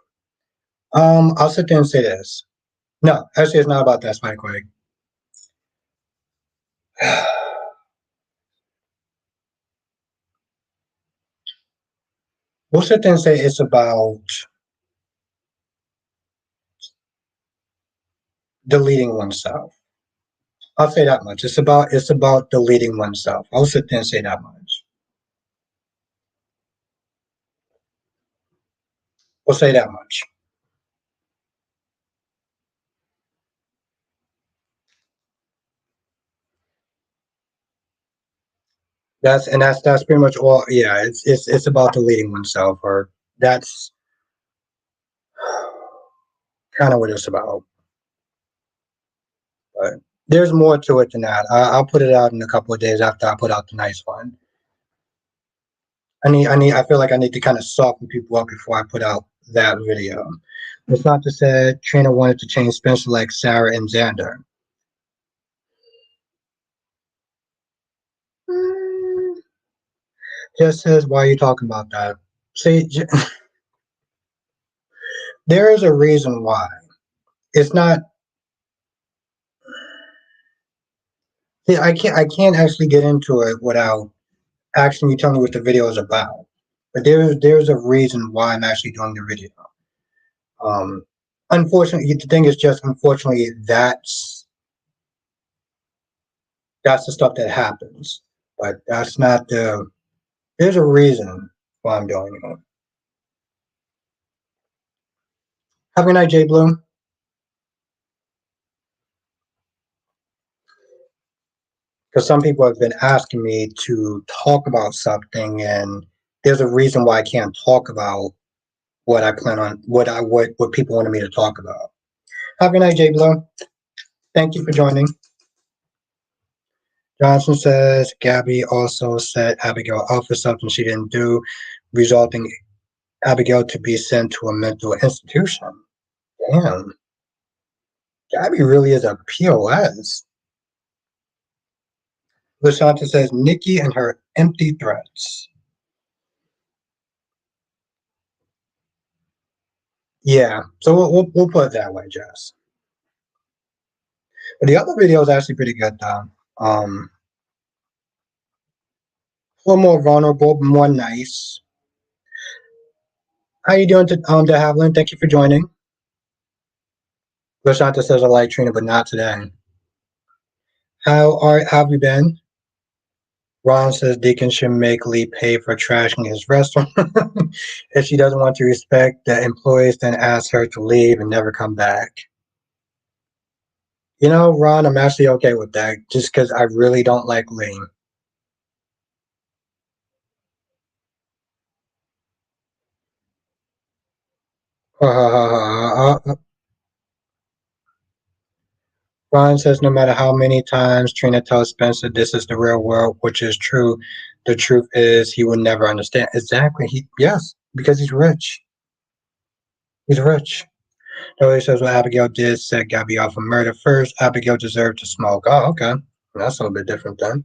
I'll sit there and say this. No, actually, it's not about that, Spike Quake. We'll sit there and say it's about deleting oneself. I'll say that much. It's about deleting oneself. I'll sit there and say that much. We'll say that much. That's pretty much all. Yeah, it's about deleting oneself, or that's kind of what it's about. But there's more to it than that. I'll put it out in a couple of days after I put out the nice one. I feel like I need to kind of soften people up before I put out that video. It's not to say Trina wanted to change Spencer like Sarah and Xander. Just says, why are you talking about that? See, there is a reason why. It's not. See, I can't actually get into it without actually you telling me what the video is about. But there's a reason why I'm actually doing the video. Unfortunately, the thing is just unfortunately that's the stuff that happens. But that's not the. There's a reason why I'm doing it. Have a good night, Jay Bloom. Because some people have been asking me to talk about something, and there's a reason why I can't talk about what I plan on, what people wanted me to talk about. Have a good night, Jay Bloom. Thank you for joining. Johnson says Gabby also set Abigail up for something she didn't do, resulting Abigail to be sent to a mental institution. Damn. Gabby really is a POS. Lashanta says Nikki and her empty threats. Yeah, so we'll put it that way, Jess. But the other video is actually pretty good, though. A little more vulnerable, more nice. How you doing, De Havilland? Thank you for joining. Lashanta says I like Trina, but not today. How have you been? Ron says Deacon should make Lee pay for trashing his restaurant. If she doesn't want to respect the employees, then ask her to leave and never come back. You know, Ron, I'm actually okay with that, just because I really don't like Lee. Ron says no matter how many times Trina tells Spencer this is the real world, which is true, the truth is he will never understand. Exactly. Yes, because he's rich. He's rich. Dolly says what Abigail did set Gabby off for murder first. Abigail deserved to smoke. Oh, okay. That's a little bit different then.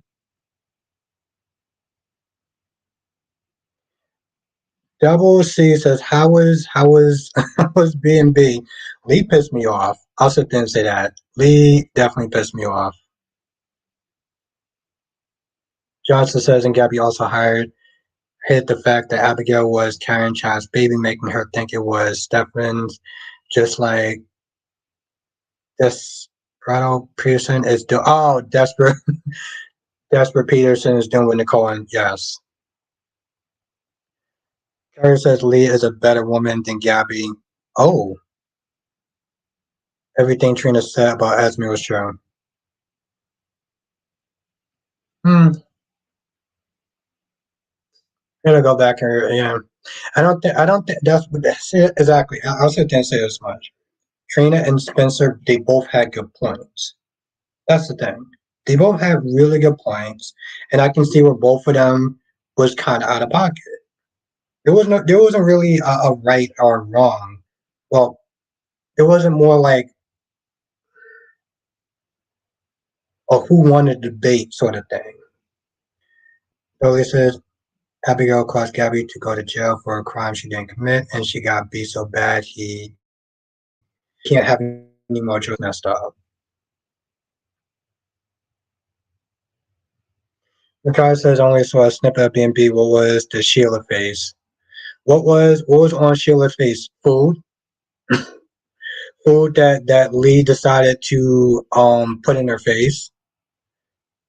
Double C says, how was how was B&B? Lee pissed me off. I'll sit there and say that. Lee definitely pissed me off. Johnson says, and Gabby also hit the fact that Abigail was carrying Child's baby, making her think it was Stefan's, just like Desperado Peterson is doing. Oh, Desperate Peterson is doing with Nicole, and yes. Carrie says Lee is a better woman than Gabby. Oh, everything Trina said about Esme was true. Hmm. Gotta go back here. Yeah. I don't think that's it, exactly. I'll sit there and say this much. Trina and Spencer, they both had good points. That's the thing. They both had really good points, and I can see where both of them was kind of out of pocket. There wasn't really a right or wrong. Well, it wasn't more like a who won the debate sort of thing. So it says Abigail caused Gabby to go to jail for a crime she didn't commit, and she got beat so bad he can't have any more children messed up. Ricardo says only saw a snippet of B&B. What was the Sheila face? What was on Sheila's face? Food that Lee decided to put in her face.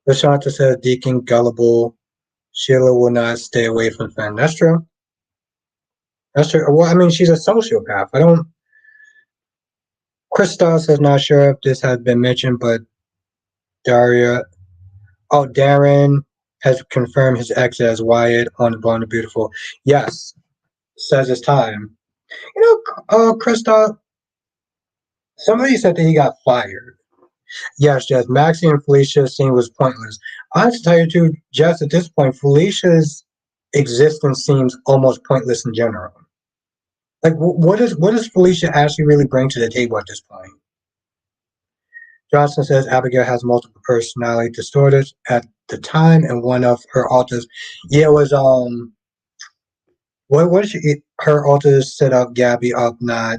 Lashanta says Deacon gullible. Sheila will not stay away from Finn. That's true. That's true. Well, I mean, she's a sociopath. I don't. Christos says not sure if this has been mentioned, but Daria. Oh, Darren has confirmed his ex as Wyatt on the Blonde and Beautiful. Yes, says it's time. Christos. Somebody said that he got fired. Yes, Maxie and Felicia's scene was pointless. I have to tell you too, Jess, at this point, Felicia's existence seems almost pointless in general. Like, what does Felicia actually really bring to the table at this point? Johnson says Abigail has multiple personality disorders at the time, and one of her alters, yeah, it was what did she? Her alters set up Gabby up, not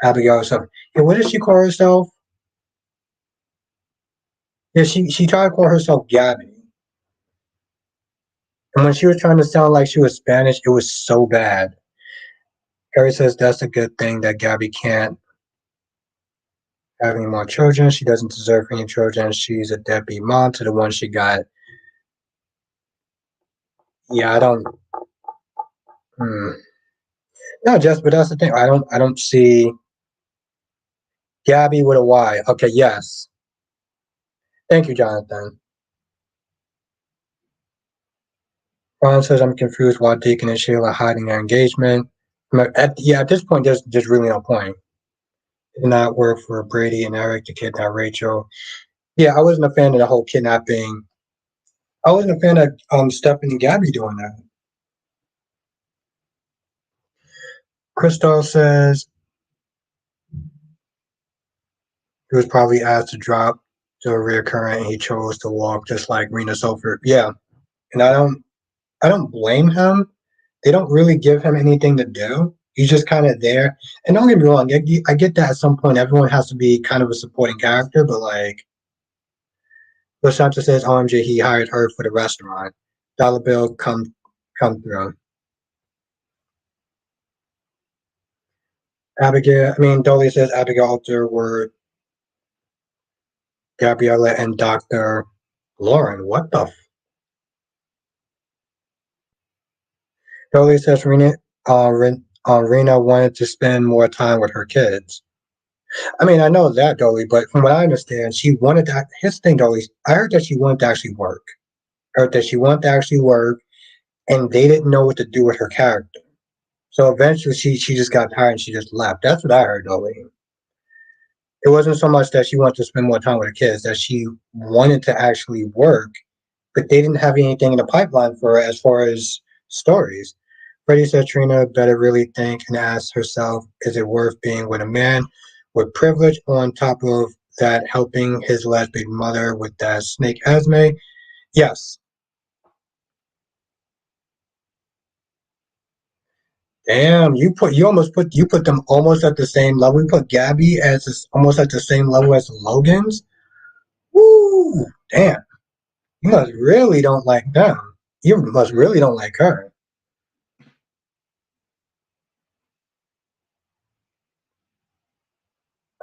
Abigail herself. Yeah, what did she call herself? Yeah, she tried to call herself Gabby. And when she was trying to sound like she was Spanish, it was so bad. Harry says that's a good thing that Gabby can't have any more children. She doesn't deserve any children. She's a deadbeat mom to the one she got. Yeah, I don't. Hmm. No, Jess, but that's the thing. I don't see Gabby with a Y. Okay, yes. Thank you, Jonathan. Ron says I'm confused why Deacon and Sheila are hiding their engagement. At this point, there's really no point. It did not work for Brady and Eric to kidnap Rachel. Yeah, I wasn't a fan of the whole kidnapping. I wasn't a fan of Stephanie and Gabby doing that. Crystal says he was probably asked to drop the rear current and he chose to walk just like Rena Sofer. Yeah. And I don't blame him. They don't really give him anything to do. He's just kind of there. And don't get me wrong, I get that at some point everyone has to be kind of a supporting character, but like Lashanta says OMG he hired her for the restaurant. Dollar bill come through. Dolly says Abigail Alter were Gabriella and Dr. Lauren. What the Dolly says Rena wanted to spend more time with her kids. I mean, I know that, Dolly, but from what I understand, she wanted to. His thing, Dolly, I heard that she wanted to actually work. I heard that she wanted to actually work, and they didn't know what to do with her character. So eventually, she just got tired and she just left. That's what I heard, Dolly. It wasn't so much that she wanted to spend more time with her kids, that she wanted to actually work, but they didn't have anything in the pipeline for her as far as stories. Freddie said Trina better really think and ask herself, is it worth being with a man with privilege on top of that helping his lesbian mother with that snake Esme? Yes. Damn, you put them almost at the same level. You put Gabby as almost at the same level as the Logans. Woo! Damn. You must really don't like them. You must really don't like her.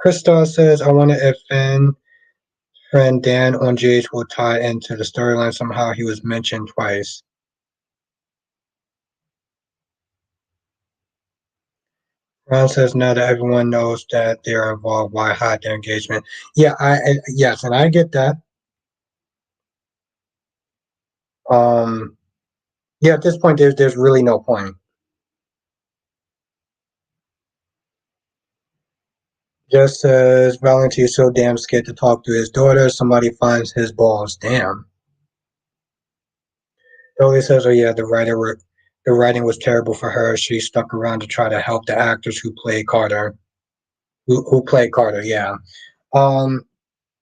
Krista says, I wonder if friend Dan on GH will tie into the storyline somehow. He was mentioned twice. Ron says now that everyone knows that they're involved, why hide their engagement? Yeah, yes, and I get that. Um, yeah, at this point, there's really no point. Just says Valentine is so damn scared to talk to his daughter. Somebody finds his balls. Damn. Dolly says, "Oh yeah, the writing was terrible for her. She stuck around to try to help the actors who played Carter, who played Carter. Yeah, um,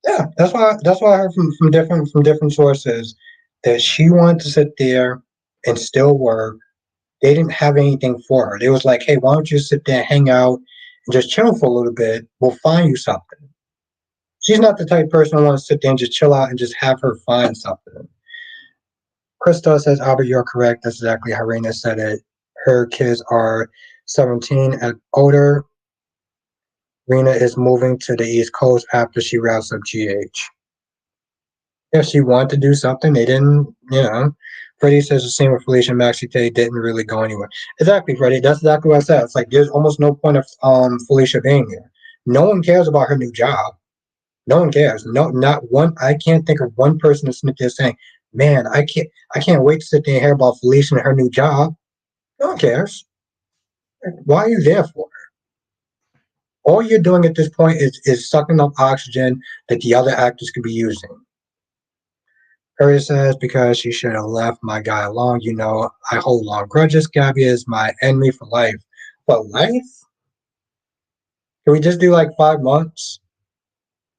yeah. That's why I heard from different sources that she wanted to sit there and still work. They didn't have anything for her. They was like, hey, why don't you sit there, hang out, and just chill for a little bit? We'll find you something. She's not the type of person who wants to sit there and just chill out and just have her find something. Krista says, Albert, you're correct. That's exactly how Raina said it. Her kids are 17 and older. Rena is moving to the East Coast after she wraps up GH. If she wanted to do something, they didn't. Freddie says the same with Felicia and Maxie Tate didn't really go anywhere. Exactly, Freddie. That's exactly what I said. It's like there's almost no point of Felicia being here. No one cares about her new job. No one cares. No, not one. I can't think of one person that's sitting there saying, "Man, I can't wait to sit there and hear about Felicia and her new job." No one cares. Why are you there for? All you're doing at this point is sucking up oxygen that the other actors could be using. Curry says, because she should have left my guy alone. I hold long grudges. Gabby is my enemy for life. But life? Can we just do like 5 months?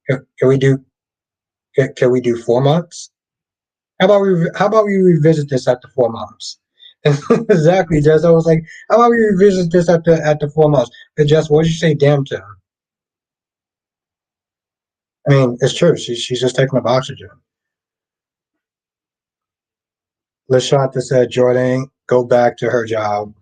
Can we do? Can we do 4 months? How about we revisit this after 4 months? Exactly, Jess. I was like, how about we revisit this after 4 months? And Jess, what did you say? Damn to? I mean, it's true. She's just taking up oxygen. Lashanta said, Jordan, go back to her job.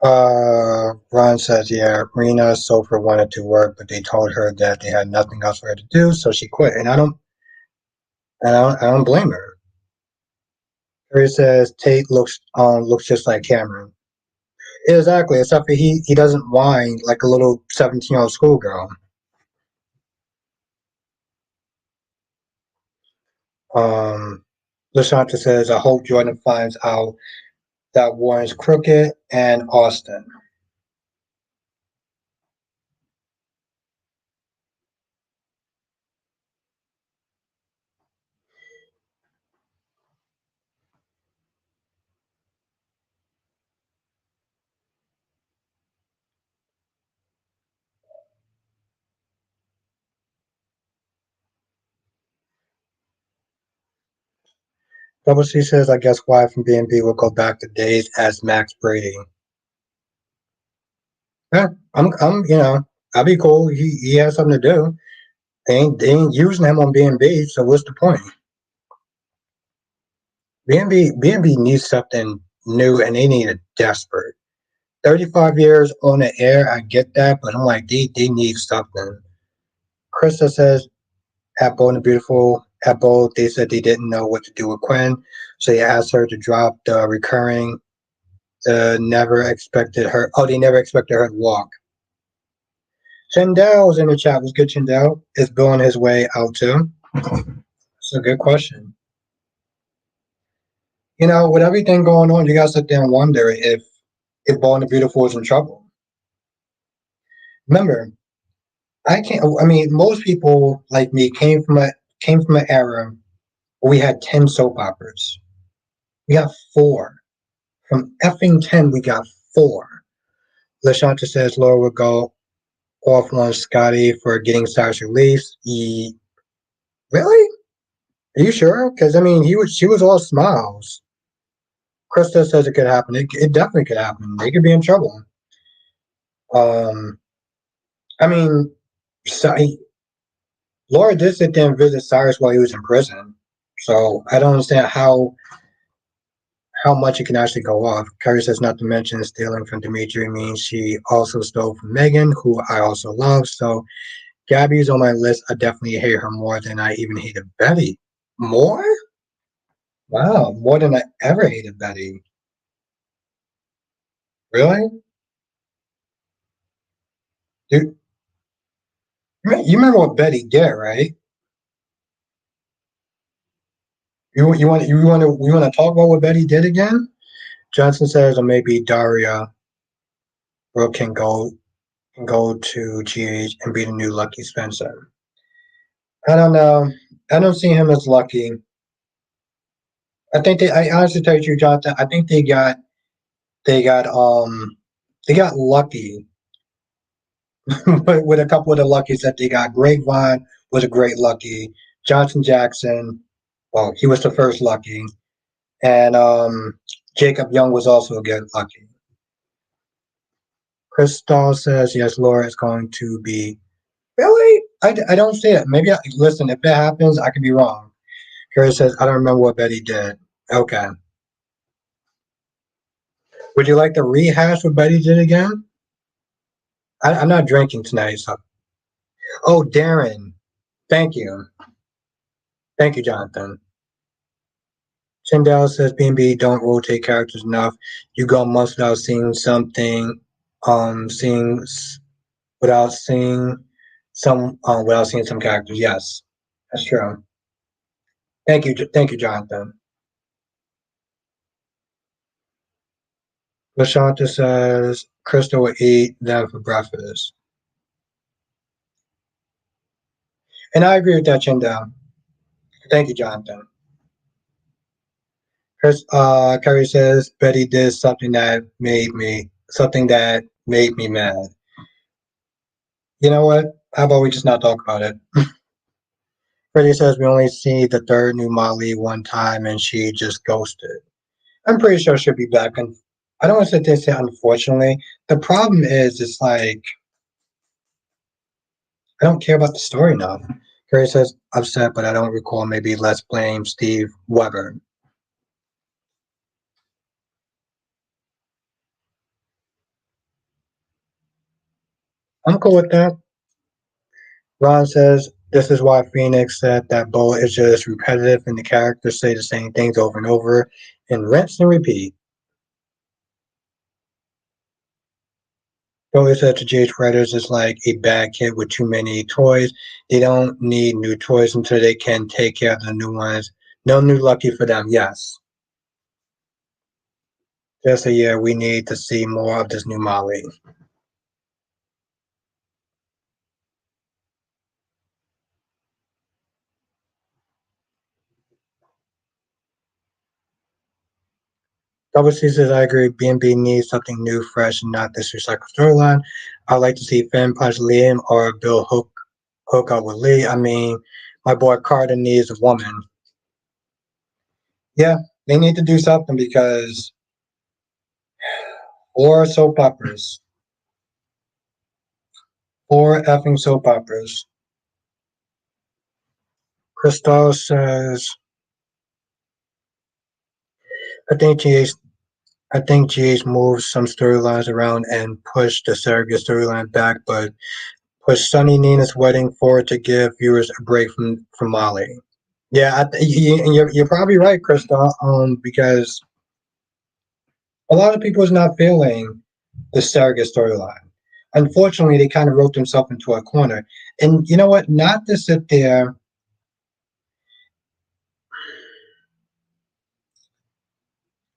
Ron says, yeah, Marina Sofer wanted to work, but they told her that they had nothing else for her to do, so she quit. And I don't blame her. Harry says Tate looks just like Cameron. Exactly, except for he doesn't whine like a little 17-year-old schoolgirl. Um, Lashanta says, I hope Jordan finds out that Warren's crooked and Austin. Double C says, I guess Wyatt from B&B will go back to days as Max Brady. Yeah, I'd be cool. He has something to do. They ain't using him on B&B, so what's the point? B&B needs something new, and they need it desperate. 35 years on the air, I get that, but I'm like, they need something. Krista says, at Bold and Beautiful, at Bold, they said they didn't know what to do with Quinn, so they asked her to drop the recurring. Never expected her. Oh, they never expected her to walk. Chendel's in the chat. Was good, Chendel? Is Bill on his way out too? That's a good question. With everything going on, you guys sit there and wonder if Bold and the Beautiful is in trouble. Remember, I can't. I mean, most people like me came from an era where we had 10 soap operas. We got four. From effing 10, we got four. Lashanta says Laura would go off on Scotty for getting Cyrus released. Really? Are you sure? Because I mean, she was all smiles. Krista says it could happen. It definitely could happen. They could be in trouble. Um, I mean, Laura did sit there and visit Cyrus while he was in prison. So I don't understand how much it can actually go off. Carrie says not to mention stealing from Dimitri means she also stole from Megan, who I also love. So Gabby's on my list. I definitely hate her more than I even hated Betty. More? Wow, more than I ever hated Betty. Really? Dude, you remember what Betty did, right? You want to talk about what Betty did again? Johnson says, or maybe Daria Brooke can go to GH and be the new Lucky Spencer. I don't know. I don't see him as lucky. I honestly tell you, Jonathan, I think they got they got lucky with a couple of the luckies that they got. Grapevine was a great lucky. Johnson Jackson, well, he was the first lucky, and Jacob Young was also a good lucky. Crystal says yes, Laura is going to be really. I don't see it. Maybe listen. If it happens, I could be wrong. Carrie says I don't remember what Betty did. Okay. Would you like to rehash what Betty did again? I'm not drinking tonight. So. Oh, Darren. Thank you. Thank you, Jonathan. Tyndall says B&B don't rotate characters enough. You go months without seeing something, seeing without seeing without seeing some characters. Yes, that's true. Thank you, Jonathan. Lashanta says Crystal will eat them for breakfast, and I agree with that, Tyndall. Thank you, Jonathan. Carrie says Betty did something that made me mad. You know what? How about we just not talk about it? Freddie says we only see the third new Molly one time and she just ghosted. I'm pretty sure she'll be back. And I don't want to sit there and say unfortunately. The problem is, it's like I don't care about the story now. Carrie says upset, but I don't recall. Maybe let's blame Steve Weber. I'm cool with that. Ron says this is why Phoenix said that Bo is just repetitive and the characters say the same things over and over and rinse and repeat. Bo said to GH writers is like a bad kid with too many toys. They don't need new toys until they can take care of the new ones. No new lucky for them, yes. Just a year, we need to see more of this new Molly. Double C says, I agree. B&B needs something new, fresh, and not this recycled storyline. I'd like to see Finn punch Liam or Bill hook up with Lee. I mean, my boy Carter needs a woman. Yeah, they need to do something because four soap operas, four effing soap operas. Crystal says, I think GH I think GH moved some storylines around and pushed the surrogate storyline back, but pushed Sunny Nina's wedding forward to give viewers a break from Molly. Yeah, you're probably right, Krista. Because a lot of people is not feeling the surrogate storyline. Unfortunately, they kind of wrote themselves into a corner. And you know what? Not to sit there.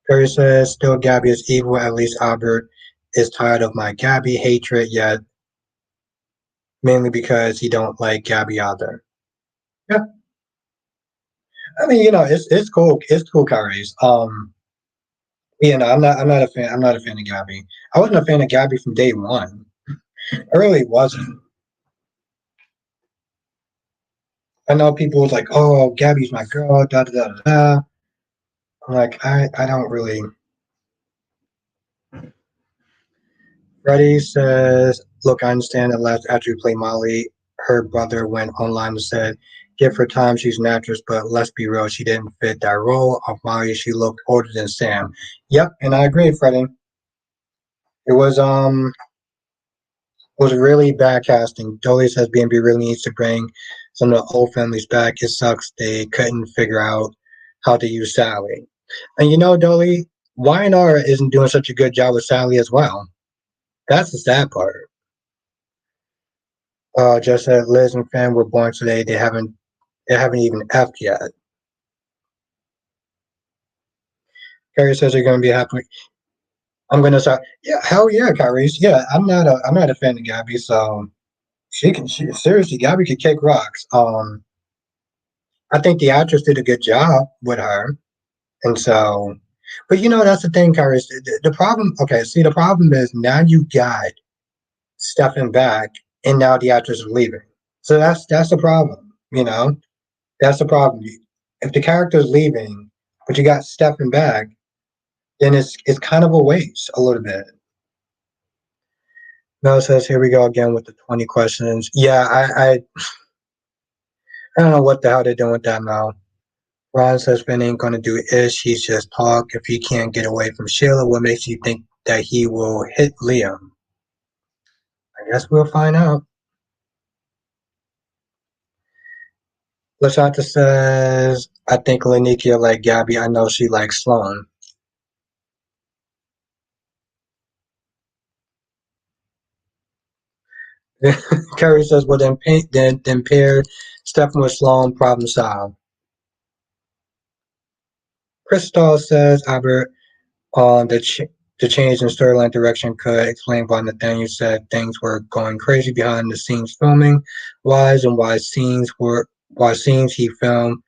Perry says, still Gabby is evil. At least Albert is tired of my Gabby hatred. Yet mainly because he don't like Gabby either. Yeah, I mean, you know, it's cool. It's cool, Kyrie's. You know, I'm not a fan. I'm not a fan of Gabby. I wasn't a fan of Gabby from day one. I really wasn't. I know people was like, "Oh, Gabby's my girl." Da da da da. I'm like, I don't really. Freddie says, "Look, I understand that last after you play Molly, her brother went online and said, give her time. She's an actress, but let's be real, she didn't fit that role of Molly. She looked older than Sam." Yep, and I agree, Freddie. It was really bad casting. Dolly says B&B really needs to bring some of the old families back. It sucks they couldn't figure out how to use Sally. And you know, Dolly, YNR isn't doing such a good job with Sally as well. That's the sad part. Just that Liz and Fran were born today. They haven't even effed yet. Carrie says they're gonna be happy. I'm gonna start. Yeah, hell yeah, Kyrie. Yeah, I'm not a fan of Gabby, so seriously, Gabby could kick rocks. I think the actress did a good job with her, and so, but you know that's the thing, Kyrie. The problem. Okay, see, the problem is now you got stepping back, and now the actress is leaving. So that's the problem. You know, that's the problem. If the character is leaving, but you got stepping back, then it's kind of a waste a little bit. Mel says, "Here we go again with the 20 questions." Yeah, I don't know what the hell they're doing with that, Mel. Ron says Ben ain't gonna do ish. He's just talk. If he can't get away from Sheila, what makes you think that he will hit Liam? I guess we'll find out. Lashanta says, "I think Lanikia like Gabby. I know she likes Sloan." Kerry says, "Well, then pair Stefan with Sloan. Problem solved." Crystal says, "Albert, the change in storyline direction could explain why Nathaniel said things were going crazy behind the scenes filming wise and why scenes he filmed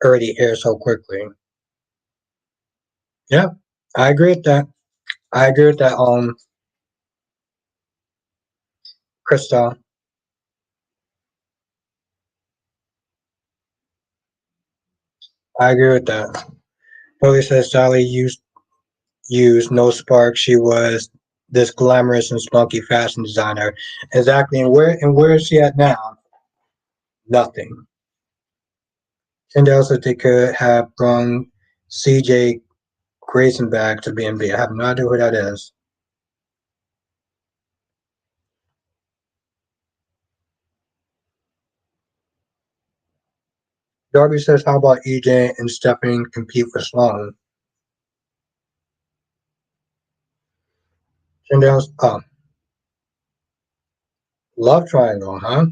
already aired so quickly." Yeah, I agree with that. I agree with that. Crystal, I agree with that. Billy says Sally used no spark. She was this glamorous and spunky fashion designer. Exactly. And where is she at now? Nothing. Tyndale said they could have brung CJ Grayson back to B&B. I have no idea who that is. Darby says, how about EJ and Stephanie compete for Sloan? Tyndale's, love triangle, huh?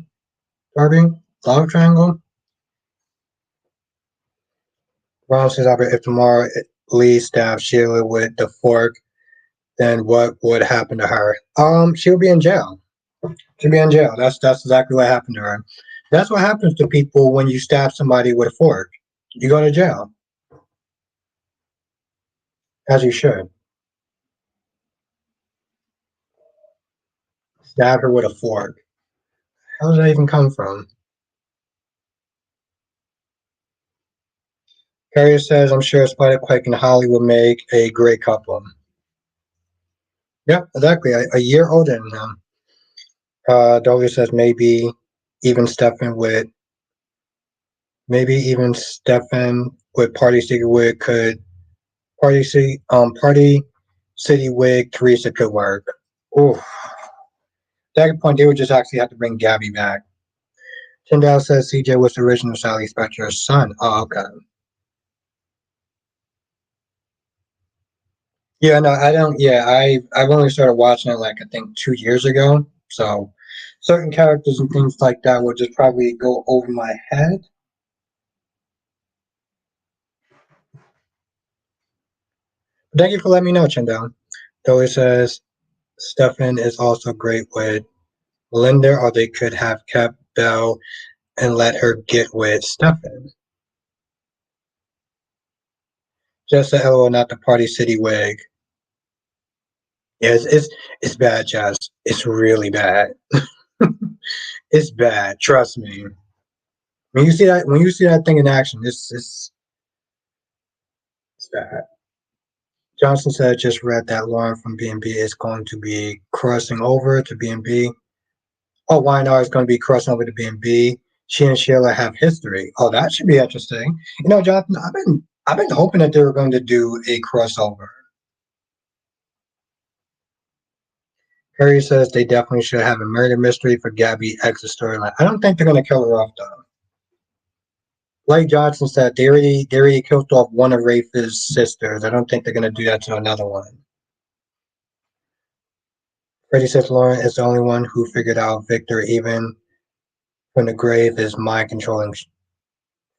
Darby? Love triangle? Ron says, if tomorrow Lee stabbed Sheila with the fork, then what would happen to her? She'll be in jail. She'll be in jail. That's exactly what happened to her. That's what happens to people when you stab somebody with a fork. You go to jail, as you should. Stab her with a fork. How does that even come from? Carrier says, I'm sure Spider-Quake and Holly will make a great couple. Yeah, exactly. A year older than him. Dolly says even Stefan with maybe even Stefan with Party City Wig could Party City Wig Teresa could work. Ooh. Second point, they would just actually have to bring Gabby back. Tyndale says CJ was the original Sally Spector's son. Oh, okay. Yeah, no, I don't. Yeah, I've only started watching it like I think 2 years ago. So certain characters and things like that would just probably go over my head. Thank you for letting me know, Tyndale. Though it says Stefan is also great with Linda, or they could have kept Belle and let her get with Stefan. Just a LOL, not the Party City wig. Yeah, it's bad, Jazz. It's really bad. It's bad. Trust me. When you see that thing in action, it's bad. Johnson said, just read that Lauren from B&B is going to be crossing over to B&B. Oh, YNR is going to be crossing over to B&B. She and Sheila have history. Oh, that should be interesting. You know, Jonathan, I've been hoping that they were going to do a crossover. Harry says they definitely should have a murder mystery for Gabby exit storyline. I don't think they're going to kill her off though. Like Johnson said, they already killed off one of Rafe's sisters. I don't think they're going to do that to another one. Freddie says Lauren is the only one who figured out Victor even from the grave is mind controlling.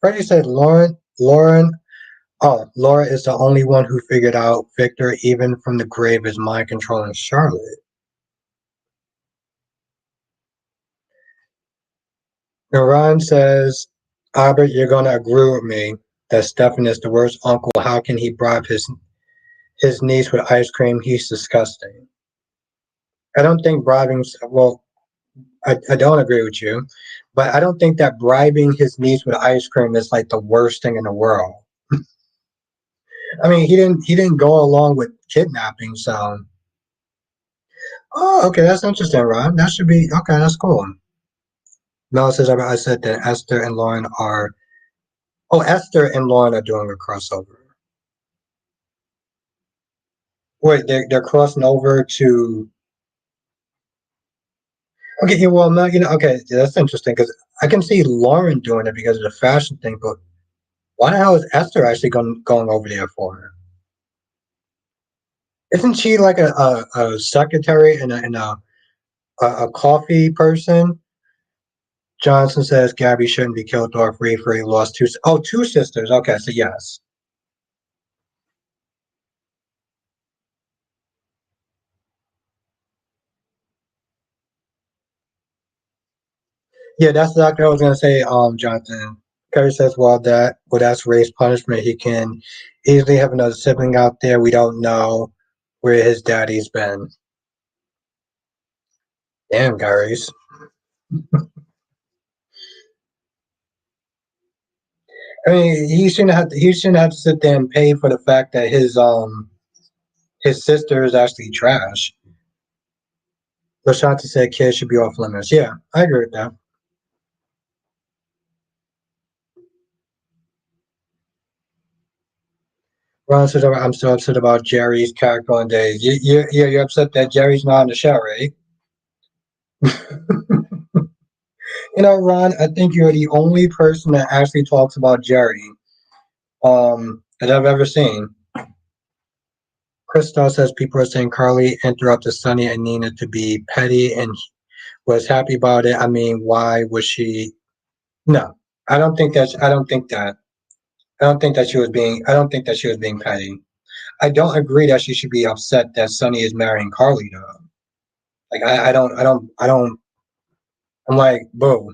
Freddie said Laura is the only one who figured out Victor even from the grave is mind controlling Charlotte. Naran says, Albert, you're going to agree with me that Stefan is the worst uncle. How can he bribe his niece with ice cream? He's disgusting. I don't think bribing, well, I don't agree with you, but I don't think that bribing his niece with ice cream is like the worst thing in the world. I mean, he didn't go along with kidnapping, so. Oh, okay, that's interesting, Ron. That should be okay. That's cool. Mel says I said that Esther and Lauren are. Oh, Esther and Lauren are doing a crossover. Wait, they're crossing over to. Okay, yeah, well, no, okay, that's interesting because I can see Lauren doing it because of the fashion thing, but why the hell is Esther actually going over there for her? Isn't she like a secretary and a coffee person? Johnson says Gabby shouldn't be killed off free for he lost two sisters. Okay, so yes. Yeah, that's exactly what I was gonna say, Jonathan. Kerry says, that's race punishment. He can easily have another sibling out there. We don't know where his daddy's been. Damn, Gary's. I mean, he shouldn't have to sit there and pay for the fact that his sister is actually trash. Lashanti said kids should be off limits. Yeah, I agree with that. Ron says, I'm so upset about Jerry's character on days. You're upset that Jerry's not on the show, right? You know, Ron, I think you're the only person that actually talks about Jerry that I've ever seen. Crystal says people are saying Carly interrupted Sunny and Nina to be petty and was happy about it. I mean, why was she? No, I don't think that. I don't think that she was being. I don't think that she was being petty. I don't agree that she should be upset that Sunny is marrying Carly though. Like I don't. I'm like, boo.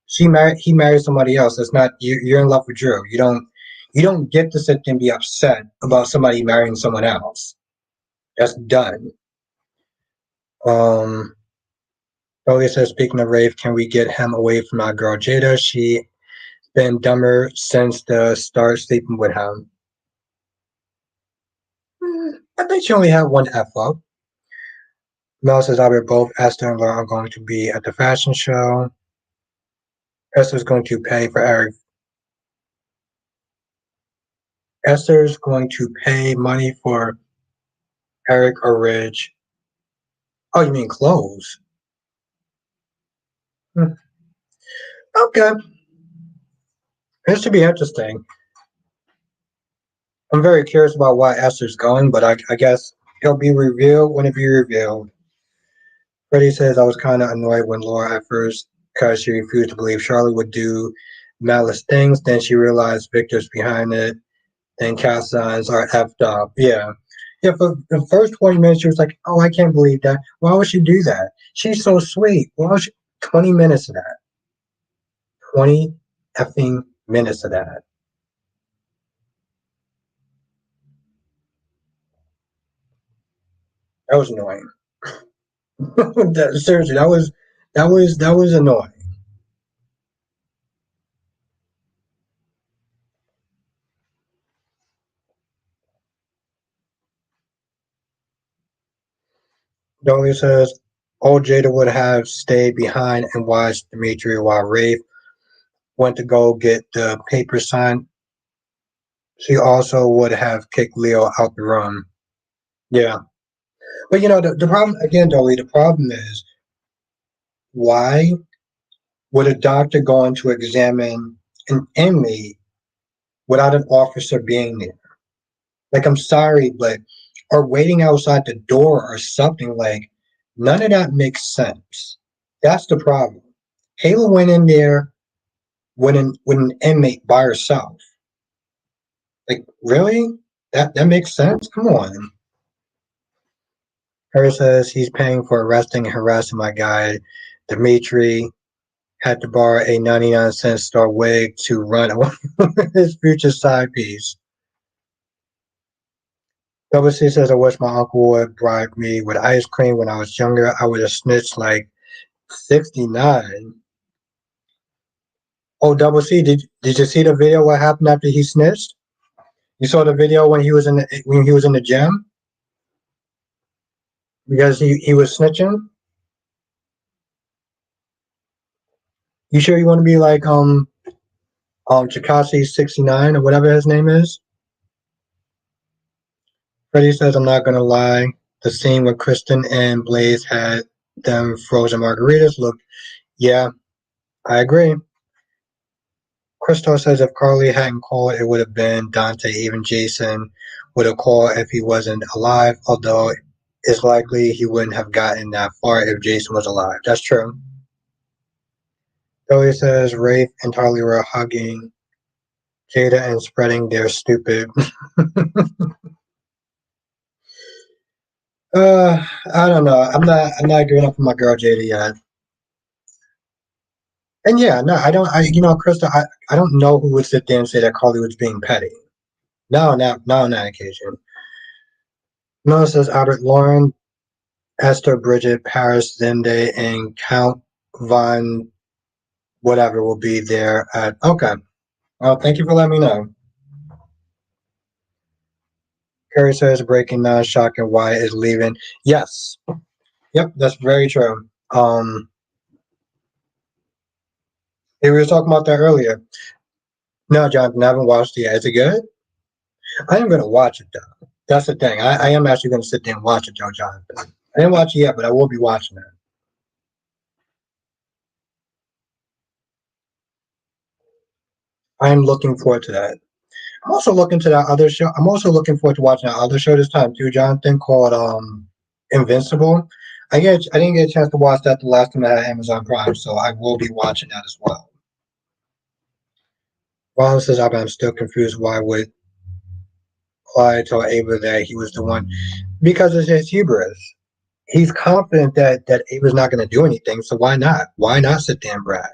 He married somebody else. That's not you're in love with Drew. You don't get to sit there and be upset about somebody marrying someone else. That's done. Um Dolly says, speaking of Rafe, can we get him away from our girl Jada? She been dumber since the start sleeping with him. I think she only had one F up. Mel says, I'll be both Esther and Laura are going to be at the fashion show. Esther's going to pay for Eric. Esther's going to pay money for Eric or Ridge. Oh, you mean clothes? Hmm. Okay. This should be interesting. I'm very curious about why Esther's going, but I guess he'll be revealed when it be revealed. Freddie says I was kind of annoyed when Laura at first because she refused to believe Charlotte would do malice things. Then she realized Victor's behind it. Then cast signs are effed up. Yeah. Yeah, for the first 20 minutes, she was like, "Oh, I can't believe that. Why would she do that? She's so sweet. Why would she?" 20 minutes of that. 20 effing minutes of that. That was annoying. Seriously, that was annoying. Dolly says, "Old Jada would have stayed behind and watched Dimitri while Rafe went to go get the paper signed. She also would have kicked Leo out the room." Yeah. But the problem, again, Dolly, the problem is why would a doctor go in to examine an inmate without an officer being there? Like, I'm sorry, but or waiting outside the door or something like none of that makes sense. That's the problem. Kayla went in there with an inmate by herself. Like, really? That makes sense? Come on. Harris says he's paying for arresting and harassing my guy. Dimitri had to borrow a 99-cent store wig to run away with his future side piece. Double C says, I wish my uncle would bribe me with ice cream when I was younger. I would have snitched like 69. Oh, Double C, did you see the video? What happened after he snitched? You saw the video when he was in the gym because he was snitching. You sure you want to be like Chikasi 69 or whatever his name is? Freddie says, I'm not gonna lie. The scene where Kristen and Blaze had them frozen margaritas looked, yeah, I agree. Crystal says if Carly hadn't called, it would have been Dante. Even Jason would have called if he wasn't alive, although it's likely he wouldn't have gotten that far if Jason was alive. That's true. Billy says Rafe and Charlie were hugging Jada and spreading their stupid. I don't know. I'm not giving up on my girl Jada yet. And yeah, no, I don't. Krista, I don't know who would sit there and say that Carly was being petty. No, not on that occasion. Mel says Albert Lauren, Esther, Bridget, Paris, Zende, and Count Von whatever will be there at. Okay. Well, thank you for letting me know. Carrie says breaking down shock and Wyatt is leaving. Yes. Yep, that's very true. We were talking about that earlier. No, Jonathan, I haven't watched it yet. Is it good? I am going to watch it though. That's the thing. I am actually going to sit there and watch it, Joe Jonathan. I didn't watch it yet, but I will be watching it. I am looking forward to that. I'm also looking to that other show. I'm also looking forward to watching that other show this time too, Jonathan, called Invincible. I didn't get a chance to watch that the last time I had Amazon Prime, so I will be watching that as well. Ron says I'm still confused. Why would Clyde tell Ava that he was the one? Because it's his hubris. He's confident that Ava's not going to do anything, so why not? Why not sit there and brag?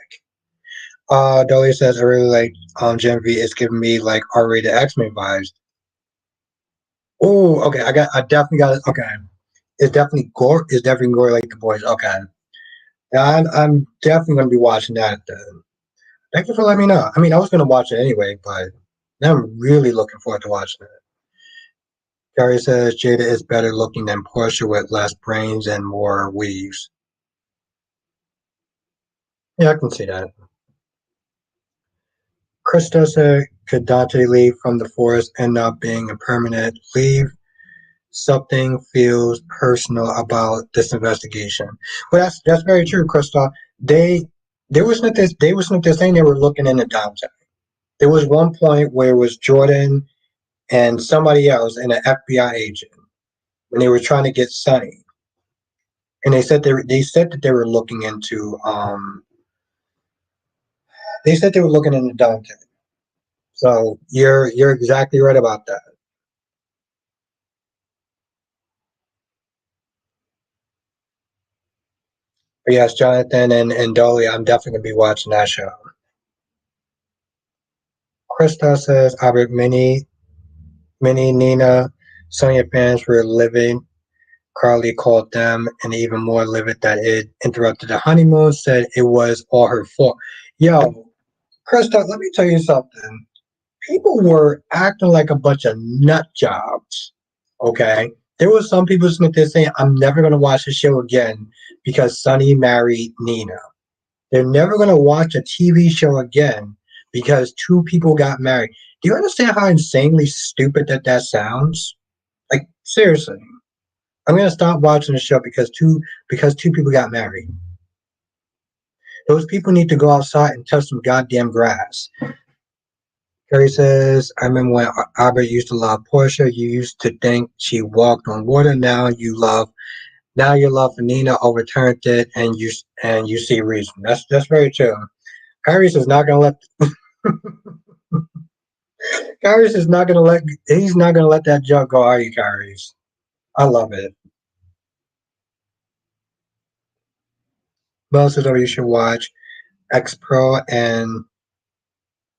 Dolly says I really like Gen V. It's giving me like R-rated X-Men vibes. Oh, okay. I definitely got it. Okay, it's definitely gore. It's definitely gore like the boys. Okay, yeah, I'm definitely gonna be watching that. Thank you for letting me know. I mean, I was gonna watch it anyway, but now I'm really looking forward to watching it. Gary says Jada is better looking than Portia with less brains and more weaves. Yeah, I can see that. Krista said, could Dante leave from the forest end up being a permanent leave? Something feels personal about this investigation. Well, that's very true, Krista. They they were saying they were looking into Dante. There was one point where it was Jordan and somebody else and an FBI agent when they were trying to get Sonny, and they said that they were looking into they said they were looking into Dante. So you're exactly right about that. But yes, Jonathan and Dolly, I'm definitely gonna be watching that show. Krista says Albert, many Nina, Sonia fans were livid. Carly called them and even more livid that it interrupted the honeymoon, said it was all her fault. Yo, Krista, let me tell you something. People were acting like a bunch of nut jobs. Okay, there was some people sitting there saying, "I'm never going to watch the show again because Sonny married Nina." They're never going to watch a TV show again because two people got married. Do you understand how insanely stupid that sounds? Like seriously, I'm going to stop watching the show because two people got married. Those people need to go outside and touch some goddamn grass. Carrie says, I remember when Albert used to love Portia, you used to think she walked on water. Now your love for Nina overturned it and you see reason. That's very true. Kyrie is not gonna let Kyrie is not gonna let he's not gonna let that jug go, are you, Kyrie? I love it. Mel says, oh, you should watch X Pro and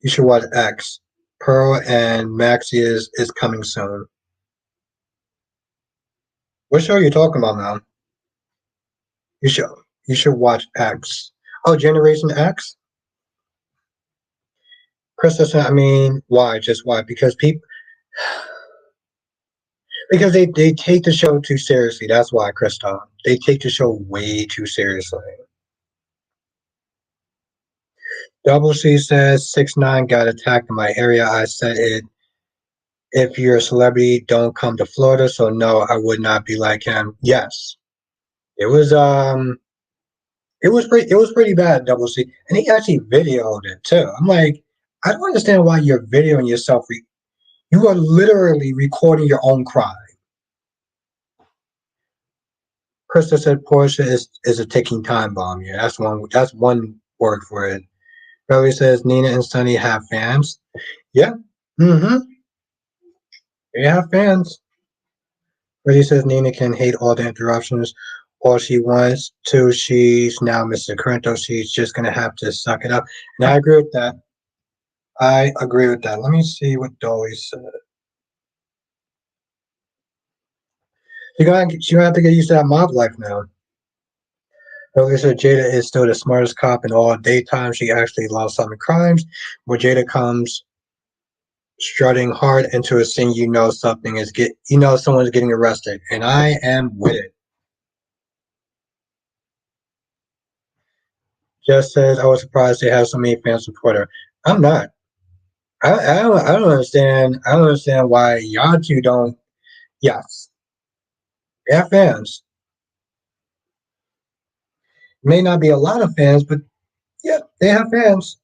you should watch X. Pearl and Maxie is coming soon. What show are you talking about now? You should you should watch X. Oh, Generation X. Chris says, I mean, why? Just why? Because they take the show too seriously. That's why, Krista. They take the show way too seriously. Double C says 6ix9ine got attacked in my area. I said it. If you're a celebrity, don't come to Florida. So no, I would not be like him. Yes, it was it was pretty bad. Double C, and he actually videoed it too. I'm like, I don't understand why you're videoing yourself. You are literally recording your own crime. Krista said Portia is a ticking time bomb. Yeah, that's one word for it. Belly says Nina and Sunny have fans. Yeah. Mm-hmm. They have fans. Reggie says Nina can hate all the interruptions all she wants to. She's now Mr. Corinto. She's just gonna have to suck it up. And I agree with that. I agree with that. Let me see what Dolly said. She's gonna have to get used to that mob life now. Dolly said Jada is still the smartest cop in all daytime. She actually loves solving crimes. When Jada comes strutting hard into a scene, you know someone's getting arrested, and I am with it. Just says I was surprised they have so many fans on Twitter. I'm not. I don't understand. I don't understand why y'all two don't. Yes, they have fans. May not be a lot of fans, but yeah, they have fans.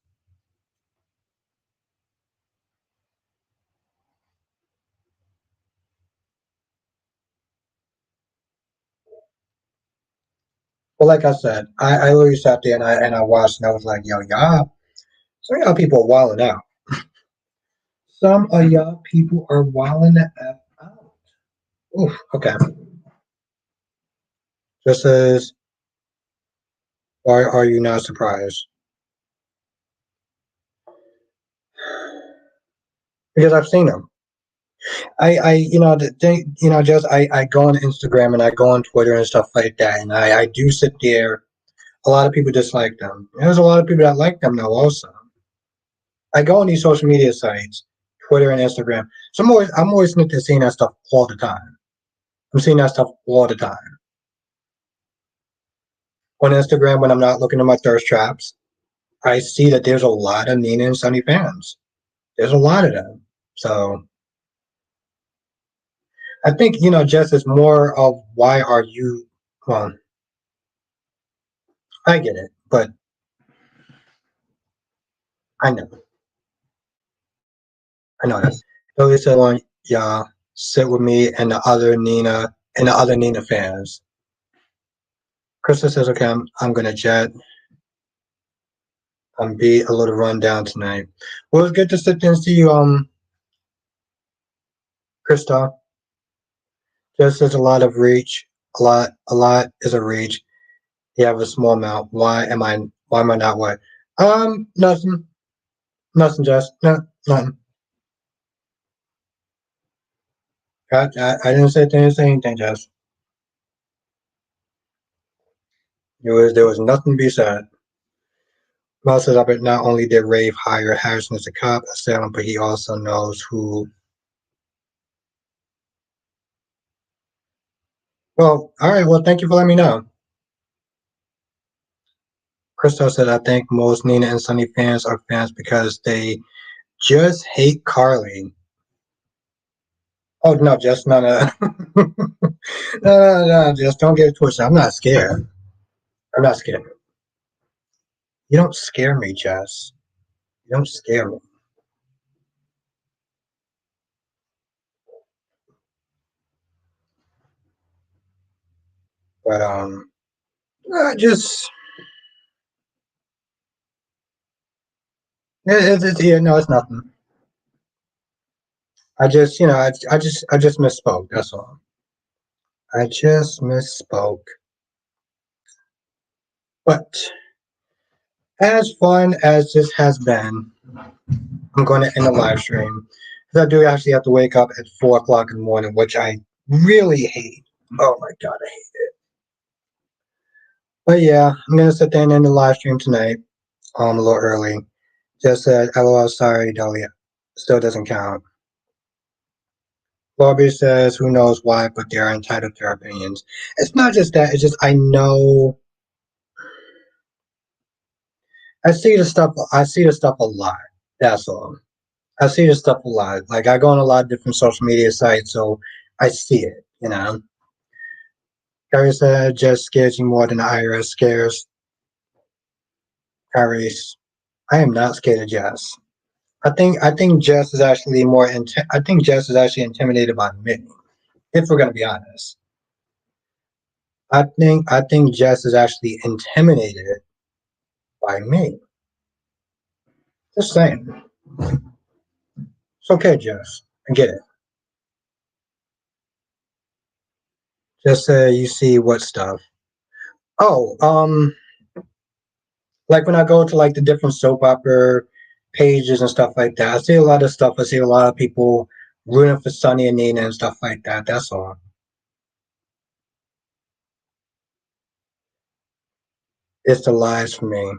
Well, like I said, I literally sat there and I watched and I was like, yo, some of y'all people are wilding out. Some of y'all people are wilding the f out. Oof. Okay. Just says, why are you not surprised? Because I've seen them. The thing, just I go on Instagram and I go on Twitter and stuff like that, and I do sit there. A lot of people dislike them. There's a lot of people that like them though. Also, I go on these social media sites, Twitter and Instagram. So I'm always seeing that stuff all the time. I'm seeing that stuff all the time on Instagram when I'm not looking at my thirst traps. I see that there's a lot of Nina and Sunny fans. There's a lot of them. So I think just it's more of why are you well, I get it, but I know. I know that. Billy said, "Want y'all sit with me and the other Nina fans." Krista says, "Okay, I'm gonna jet and be a little run down tonight." Well, it's good to sit there and see you, Krista. Just there's a lot of reach. A lot is a reach. You have a small mouth. Why am I not what? Nothing. Nothing, Jess. No, nothing. I didn't say anything, Jess. There was nothing to be said. Most of it, not only did Rave hire Harrison as a cop, assailant, but he also knows who. Well, all right. Well, thank you for letting me know. Crystal said, I think most Nina and Sunny fans are fans because they just hate Carly. Oh, no, just no, no. No, just don't get it twisted. I'm not scared. I'm not scared. You don't scare me, Jess. You don't scare me. But, just, yeah, no, it's nothing. I just misspoke. That's all. I just misspoke. But as fun as this has been, I'm going to end the live stream. Because I do actually have to wake up at 4 o'clock in the morning, which I really hate. Oh my God, I hate it. But yeah, I'm going to sit there and end the live stream tonight, a little early. Just said, LOL, sorry, Dahlia. Still doesn't count. Bobby says, who knows why, but they're entitled to their opinions. It's not just that, it's just I know I see the stuff a lot. That's all. I see this stuff a lot. Like I go on a lot of different social media sites, so I see it. Gary said, "Just scares you more than the IRS scares." Paris, I am not scared of Jess. I think Jess is actually I think Jess is actually intimidated by me. If we're gonna be honest, I think Jess is actually intimidated by me. Just saying. It's okay, Jess. I get it. Just you see what stuff. Oh, like when I go to like the different soap opera pages and stuff like that, I see a lot of stuff. I see a lot of people rooting for Sunny and Nina and stuff like that. That's all. It's the lies for me.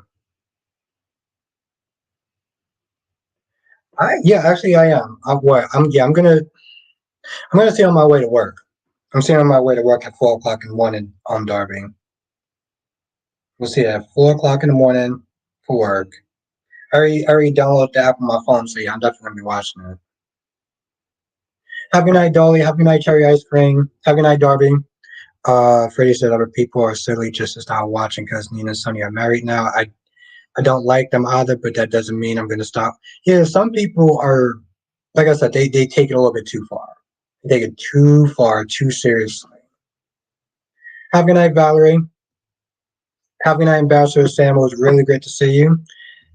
Actually I am. I'm gonna see on my way to work. I'm seeing on my way to work at 4 o'clock in the morning on Darby. We'll see at 4 o'clock in the morning for work. I already downloaded the app on my phone, so yeah, I'm definitely gonna be watching it. Have a good night, Dolly. Have a good night, Cherry Ice Cream. Have a good night, Darby. Freddie said other people are silly just to stop watching because Nina and Sonny are married now. I don't like them either, but that doesn't mean I'm going to stop. Yeah, some people are, like I said, they take it a little bit too far. They take it too far, too seriously. Have a good night, Valerie. Have a good night, Ambassador Sam. It was really great to see you.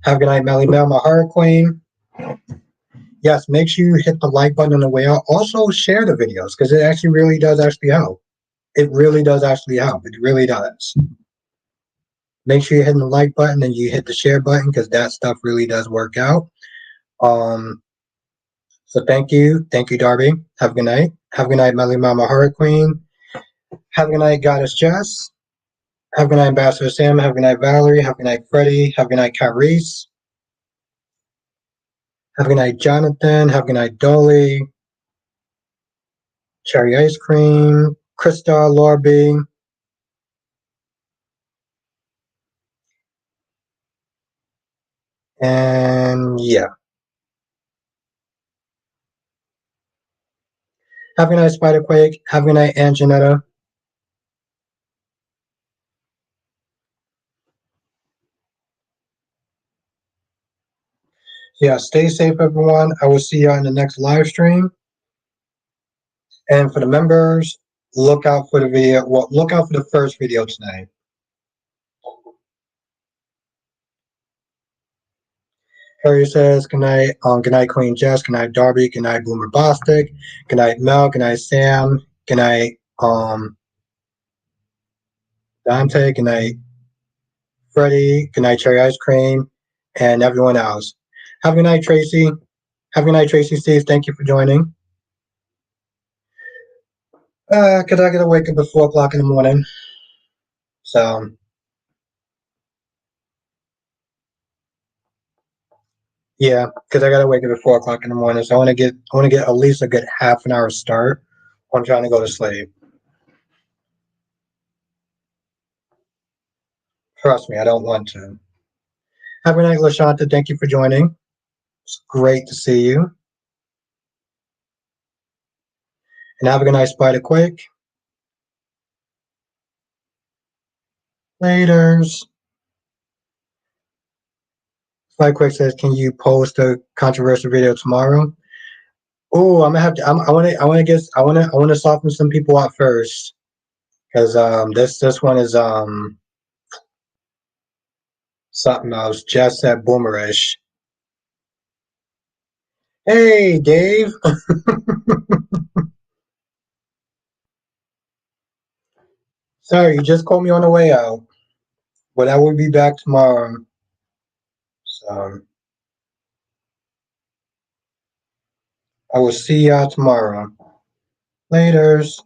Have a good night, Melly Mel, my heart queen. Yes, make sure you hit the like button on the way out. Also, share the videos because it actually really does actually help. It really does actually help. It really does. Make sure you're hitting the like button and you hit the share button because that stuff really does work out. Um, so thank you, Darby. Have a good night. Have a good night, Melly Mama Hurricane. Have a good night, Goddess Jess. Have a good night, Ambassador Sam. Have a good night, Valerie. Have a good night, Freddie. Have a good night, Kyries. Have a good night, Jonathan. Have a good night, Dolly. Cherry Ice Cream. Krista, Lorby. And yeah. Have a good night, Spiderquake. Have a good night, Anjanetta. So yeah, stay safe, everyone. I will see you on the next live stream. And for the members, look out for the video. Well, look out for the first video tonight. Harry says, good night, Queen Jess, good night, Darby, good night, Boomer Bostic, good night, Mel, good night, Sam, good night, Dante, good night, Freddie. Good night, Cherry Ice Cream, and everyone else. Have a good night, Tracy. Have a good night, Tracy. Steve, thank you for joining. Cause I gotta wake up at 4 o'clock in the morning. So yeah, cause I gotta wake up at 4 o'clock in the morning. So I want to get at least a good half an hour start on trying to go to sleep. Trust me, I don't want to. Have a good night, Lashanta. Thank you for joining. It's great to see you. And have a good night, Spider Quick. Laters. Spider Quick says, "Can you post a controversial video tomorrow?" Oh, I'm gonna have to. I want to soften some people out first, because this one is something else. Just said boomerish. Hey, Dave. Sorry, you just called me on the way out, but I will be back tomorrow. So I will see y'all tomorrow. Laters.